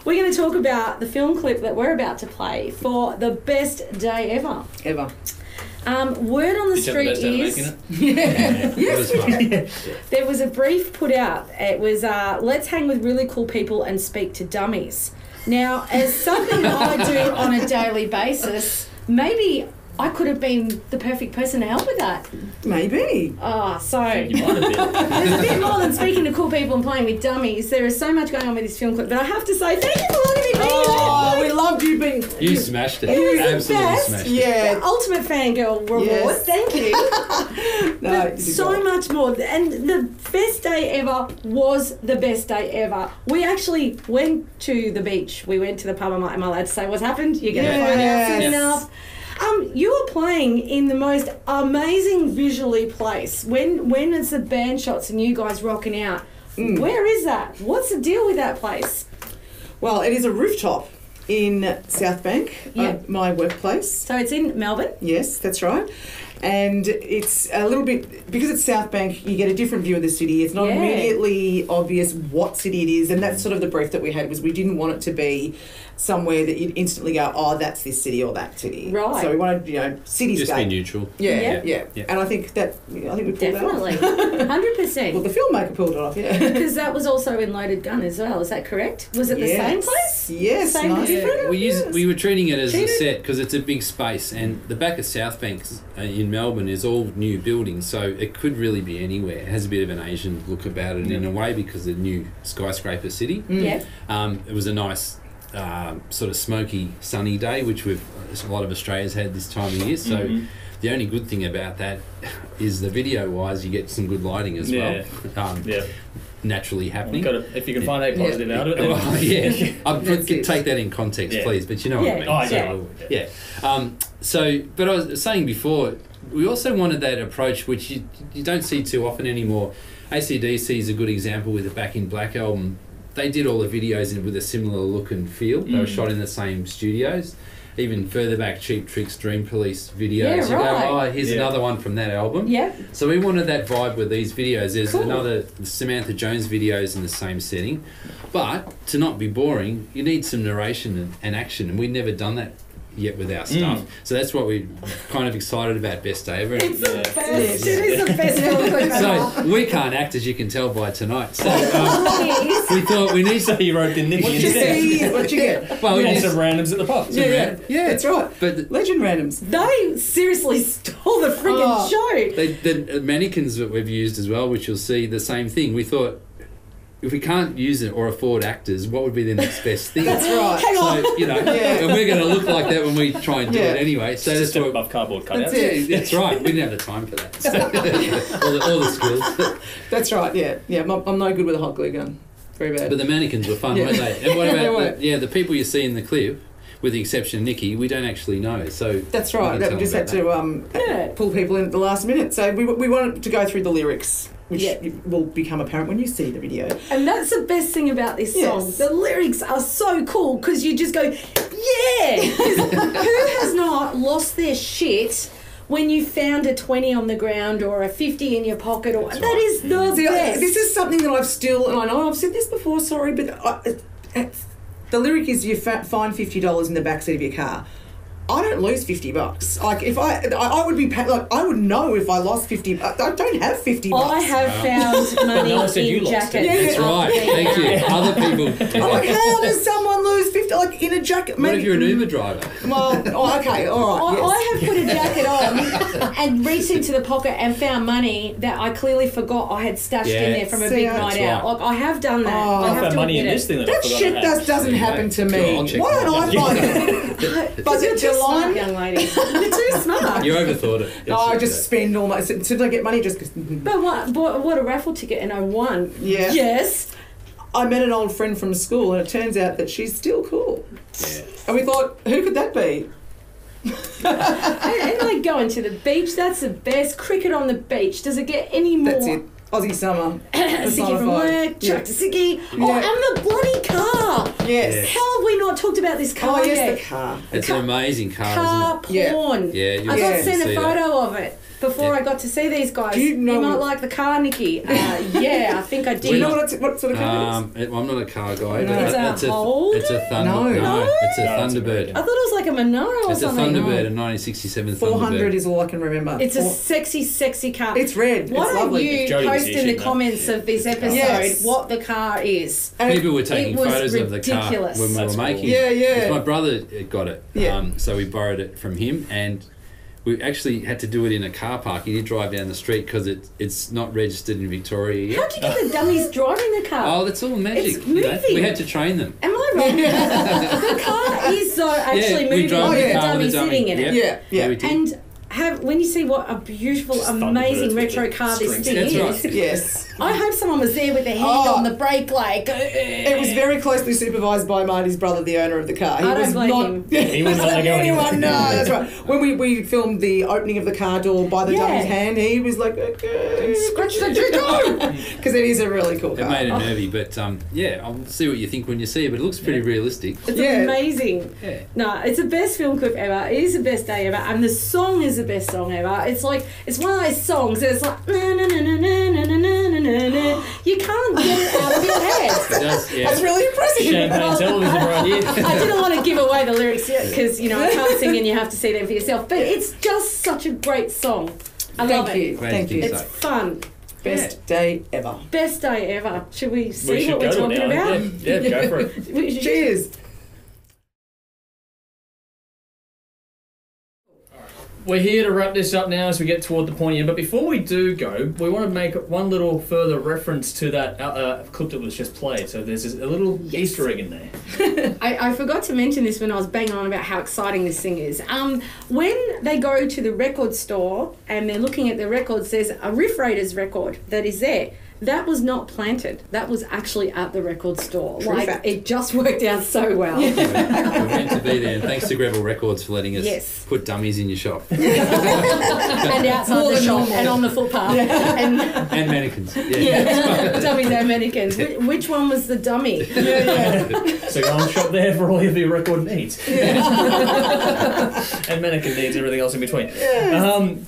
We're going to talk about the film clip that we're about to play for the best day ever. Word on the street is... There was a brief put out. It was, let's hang with really cool people and speak to dummies. Now, as something I do on a daily basis, maybe I could have been the perfect person to help with that. Maybe. You might have been. There's a bit more than speaking to cool people and playing with dummies. There is so much going on with this film clip, but I have to say thank you for letting me be here. Oh, we loved you being... You smashed it. It was Absolutely the best. smashed it. Yeah. The ultimate fangirl reward. Yes. Thank you. But so much more. And the best day ever was the best day ever. We actually went to the beach. We went to the pub. Am I allowed to say what's happened? You're going to find out soon enough. You were playing in the most amazing visually place. When it's the band shots and you guys rocking out, where is that? What's the deal with that place? Well, it is a rooftop in South Bank, my workplace. So it's in Melbourne? Yes, that's right. And it's a little bit, because it's South Bank, you get a different view of the city. It's not immediately obvious what city it is, and that's sort of the brief that we had, was we didn't want it to be somewhere that you'd instantly go, oh, that's this city or that city. Right. So we wanted, cityscape. Just be neutral. Yeah. And I think we pulled Definitely. that off. 100%. Well, the filmmaker pulled it off, Because that was also in Loaded Gun as well, is that correct? Was it the same place? Yes. Same different? We were treating it as a set because it's a big space, and the back of South Bank, in Melbourne is all new buildings, so it could really be anywhere. It has a bit of an Asian look about it in a way because of the new skyscraper city. Yeah. It was a nice sort of smoky, sunny day, which a lot of Australia's had this time of year. So the only good thing about that is the video-wise, you get some good lighting as well. Naturally happening. If you can find a positive out of it, then I'll take that in context, please. But you know what I mean. But I was saying before, we also wanted that approach, which you don't see too often anymore. AC/DC is a good example with the Back in Black album. They did all the videos with a similar look and feel. They were shot in the same studios. Even further back, Cheap Trick's Dream Police videos. Here's another one from that album. Yeah. So we wanted that vibe with these videos. There's another Samantha Jones videos in the same setting. But to not be boring, you need some narration and action. And we'd never done that yet with our stuff. So that's what we're kind of excited about Best Day Ever. It's the best. It is the best film ever. So we can't act, as you can tell by tonight. So we thought we need you wrote the Nicky What'd you see? What'd you get? Well, we had some randoms at the pub. Yeah, that's right. But Legend randoms. They seriously stole the friggin' show. the mannequins that we've used as well, which you'll see the same thing. We thought, if we can't use it or afford actors, what would be the next best thing? That's right. Hang on. So, and we're going to look like that when we try and do it anyway. So that's what above cardboard cutouts. That's it. That's right. We didn't have the time for that. So, all the skills. That's right. Yeah. I'm no good with a hot glue gun. Very bad. But the mannequins were fun, weren't they? And what about the people you see in the clip, with the exception of Nikki, we don't actually know. So that's right. We just had to pull people in at the last minute. So we wanted to go through the lyrics, which will become apparent when you see the video. And that's the best thing about this song. The lyrics are so cool because you just go, yeah! Who has not lost their shit when you found a 20 on the ground or a 50 in your pocket? Or that is the best. This is something that I've still, and I know I've said this before, sorry, but the lyric is you find $50 in the backseat of your car. I don't lose $50. Like if I would be I would know if I lost $50. I don't have $50. I have found money in jackets. That's right. Thank you. Other people. I'm like, how does someone lose $50? Like in a jacket? What if you're an Uber driver? Well, okay, all right. I have put a jacket on and reached into the pocket and found money that I clearly forgot I had stashed in there from a big night out. Like I have done that. I have found to money in admit this thing that shit doesn't happen to me. Why don't I find it? But you're too smart, young lady. You're too smart. You overthought it. I just spend all my... As soon as I get money, just... But what a raffle ticket, and I won. Yeah. Yes. I met an old friend from school, and it turns out that she's still cool. Yeah. And we thought, who could that be? and like going to the beach, that's the best. Cricket on the beach. Does it get any more? That's it. Aussie summer. Sicky from work, truck to Sicky. Oh, and the bloody car. Yes. How have we not talked about this car yet? The car. It's an amazing car, car isn't it? porn. Yeah. I got sent a photo of it before I got to see these guys. Do you know might like the car, Nikki. Yeah, I think I did. Do you know what sort of car it is? I'm not a car guy. No. It's a Holden? It's a Thunderbird. No, it's a Thunderbird. I thought it was like a Monaro or it's something. It's a Thunderbird, a 1967 Thunderbird. 400 is all I can remember. It's a sexy, sexy car. It's red. Why it's don't lovely. you post in the comments of this episode what the car is? And people were taking photos of the car when we were making it. Yeah. My brother got it. Yeah. So we borrowed it from him, and we actually had to do it in a car park. He did drive down the street because it's not registered in Victoria yet. How'd you get the dummies driving the car? Oh, that's all magic. It's moving. We had to train them. Am I wrong? The car is though actually moving with the dummy sitting in it. Yeah. We did. And when you see what a beautiful, amazing retro car this thing is, right. Yes. I hope someone was there with their hand on the brake, like. It was very closely supervised by Marty's brother, the owner of the car. He I don't was blame not. him. He wasn't letting go anyone. No, that's right. When we filmed the opening of the car door by the dummy's hand, he was like, okay, Scratch the trigger! Because it is a really cool car. It made it nervy, but I'll see what you think when you see it. But it looks pretty realistic. It's amazing. Yeah. No, it's the best film clip ever. It is the best day ever, and the song is the best song ever. It's like it's one of those songs that it's like na na na na na na na na na. You can't get it out of your head. It does, yeah. That's really impressive. Champagne television right here. I didn't want to give away the lyrics yet because I can't sing and you have to see them for yourself. But it's just such a great song. I love it. Thank you. It's fun. Best day ever. Best day ever. Should we see We should what we're go talking now. about? Yeah, go for it. Cheers. we're here to wrap this up now as we get toward the pointy end. But before we do go, we want to make one little further reference to that clip that was just played. So there's a little Easter egg in there. I forgot to mention this when I was banging on about how exciting this thing is. When they go to the record store and they're looking at the records, there's a Riff Raiders record that is there. That was not planted. That was actually at the record store. True fact. It just worked out so well. We're meant to be there. And thanks to Greville Records for letting us put dummies in your shop. And outside the shop and on the footpath. And mannequins. Dummies and mannequins. Which one was the dummy? So go and shop there for all of your record needs. And mannequin needs, everything else in between.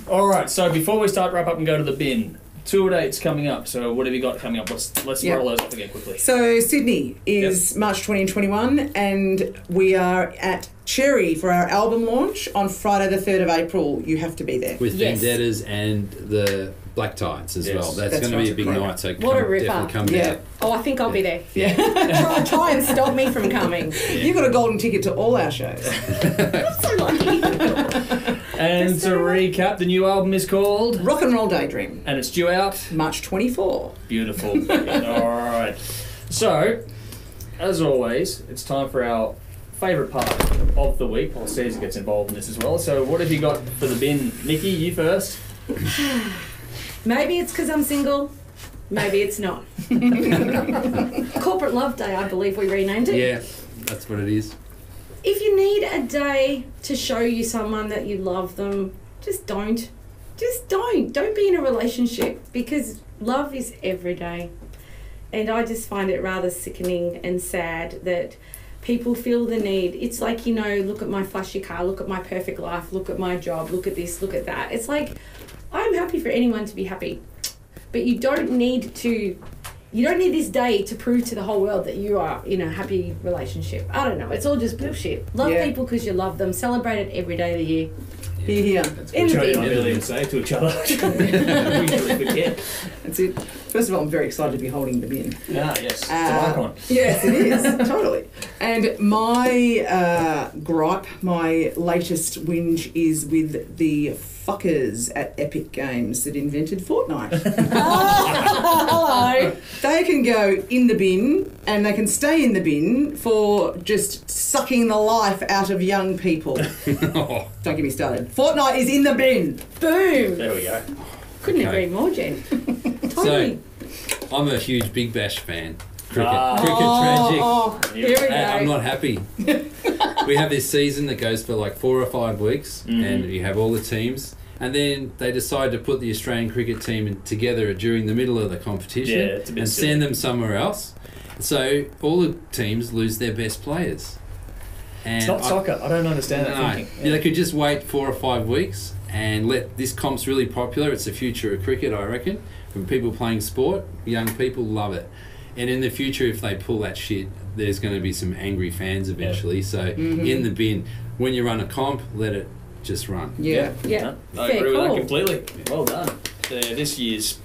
All right, so before we start wrap up and go to the bin, tour dates coming up. So what have you got coming up? Let's roll those off again quickly. So Sydney is March 20 and 21, and we are at Cherry for our album launch on Friday the 3rd of April. You have to be there. With Vendettas and the Black Tides as well. That's going to be a big night, so What a ripper. definitely come down. Oh, I think I'll be there. Try and stop me from coming. You got a golden ticket to all our shows. I'm so lucky. And to recap, the new album is called Rock and Roll Daydream. And it's due out March 24. Beautiful. All right. So, as always, it's time for our favourite part of the week. Paul Caesar gets involved in this as well. So what have you got for the bin? Nikki, you first. Maybe it's because I'm single. Maybe it's not. Corporate Love Day, I believe we renamed it. Yeah, that's what it is. If you need a day to show you someone that you love them, just don't. Just don't. Don't be in a relationship, because love is every day. And I just find it rather sickening and sad that people feel the need. It's like, look at my flashy car, look at my perfect life, look at my job, look at this, look at that. It's like, I'm happy for anyone to be happy. But you don't need this day to prove to the whole world that you are in a happy relationship. I don't know. It's all just bullshit. Love people because you love them. Celebrate it every day of the year. Here. Which I don't really even say to each other. We really forget. That's it. First of all, I'm very excited to be holding the bin. Ah, yes. It's an icon. Yes, it is. Totally. And my gripe, my latest whinge is with the fuckers at Epic Games that invented Fortnite. Hello. They can go in the bin, and they can stay in the bin for just sucking the life out of young people. Don't get me started. Fortnite is in the bin. Boom. There we go. Couldn't agree more, Jen. Totally. So, I'm a huge Big Bash fan. Cricket tragic. Here we go. I'm not happy. We have this season that goes for like 4 or 5 weeks, and you have all the teams, and then they decide to put the Australian cricket team together during the middle of the competition and send them somewhere else. So all the teams lose their best players. And it's not soccer. I don't understand that thinking. Yeah, they could just wait 4 or 5 weeks and let this comp's really popular. It's the future of cricket, I reckon. From people playing sport, young people love it. And in the future, if they pull that shit, there's going to be some angry fans eventually. Yeah. So in the bin, when you run a comp, let it just run. Yeah. I agree with that completely. Well done. This year's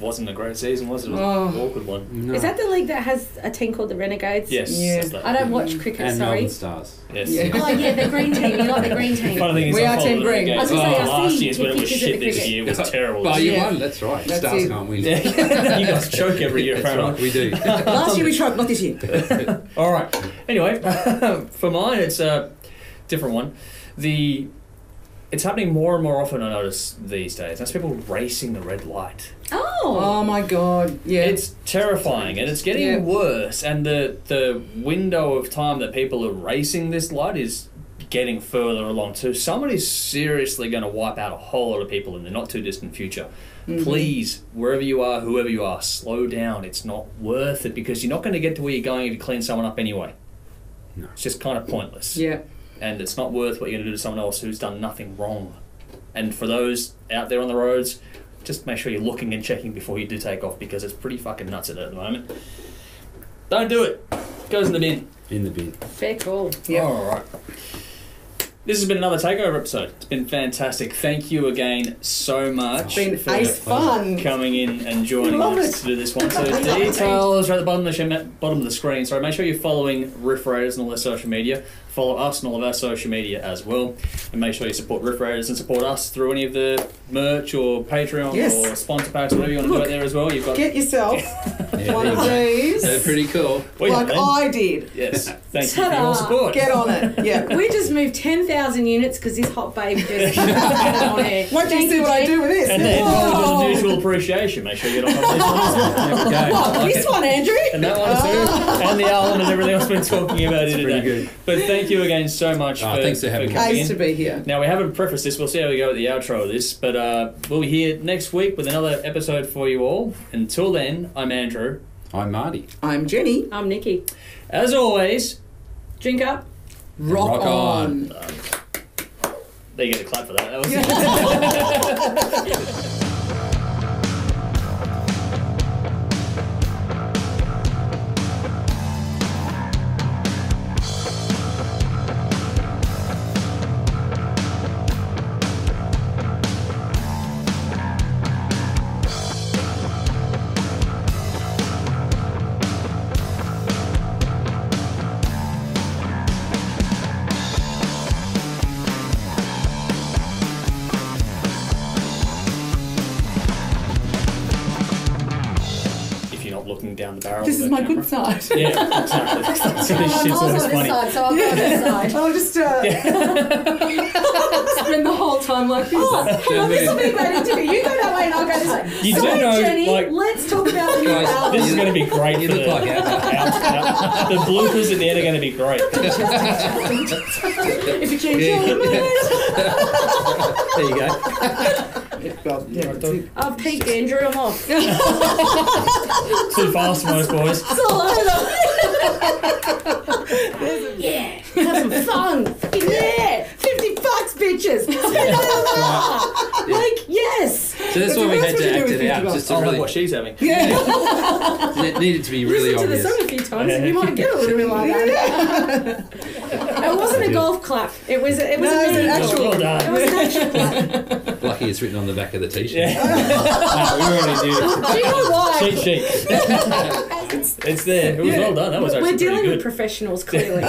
wasn't a great season, was it? It was an awkward one. No. Is that the league that has a team called the Renegades? Yes. Yeah. I don't watch cricket, and sorry. Melbourne Stars. Yes. Yeah. Oh, yeah, the green team. You like the green team. Funny thing is, We I are Team followed Green. the I was gonna say, I last see year's when it was pictures of shit the this cricket. year was terrible. But you Yeah. won, that's right. That's Stars it. can't win. You guys choke every year, That's apparently. right, we do. Last year we tried, not this year. All right. Anyway, for mine, it's a different one. It's happening more and more often, I notice, these days. That's people racing the red light. Oh my God. Yeah. It's terrifying, and it's getting worse. And the window of time that people are racing this light is getting further along too. Somebody's seriously going to wipe out a whole lot of people in the not too distant future. Please, wherever you are, whoever you are, slow down. It's not worth it, because you're not going to get to where you're going if you clean someone up anyway. No. It's just kind of pointless. Yeah. And it's not worth what you're going to do to someone else who's done nothing wrong. And for those out there on the roads, just make sure you're looking and checking before you do take off, because it's pretty fucking nuts at the moment. Don't do it. Goes in the bin. In the bin. Fair call. Yeah. All right. This has been another Takeover episode. It's been fantastic. Thank you again so much. It's been ace fun. Coming in and joining us to do this one. So details are at the bottom of the screen. So make sure you're following Riff Raiders and all their social media. Follow us and all of our social media as well. And make sure you support Riff Raiders and support us through any of the merch or Patreon or sponsor packs, whatever you want to do out there as well. You've got get yourself one of these. They're pretty cool. Like I did. Yes. Thank you for your support. Get on it. Yeah. We just moved 10,000 units because this hot babe just on air. Won't you see what I do with this? And then for the mutual appreciation, make sure you get on this one as well. There we go. What, this one, Andrew? And that one too. And the album and everything else we're talking about here today. Pretty good. But thank you again so much thanks for having me. coming Ace to in. be here. Now, we haven't prefaced this. We'll see how we go with the outro of this. But we'll be here next week with another episode for you all. Until then, I'm Andrew. I'm Marty. I'm Jenny. I'm Nikki. As always, Drink up. Rock on. There you get a clap for that. That was looking down the barrel. This of is the my camera. good side. Yeah, exactly. This shit's I'm always also on funny. this side, so I'll go on this side. I'll just Spend the whole time like this. Hang on, this will be a great interview. You go that way and I'll go this way. You so do wait, know, Jenny, like- let's talk about the new Guys, album. This is going to be great. You for look the, like the bloopers at the end are going to be great. If you change your mind. There you go. well, yeah, that's it. I've peaked, Andrew. I'm off. Too fast for most boys. It's all over. Yeah, have some fun. Fucking yeah. $50, bitches. Spend it. Like, yes. So that's why we had to act it out. Just to I'll have really, what she's having. it needed to be really Listen to obvious. the song a few times and you might get a little bit like that. It wasn't a golf clap. It was an actual- Well It done. was an actual clap. Lucky it's written on the back of the t-shirt. Yeah. No, we already did. Do you know why? Cheat sheet. It's there. It was well done. That was actually We're dealing pretty with good. professionals, clearly.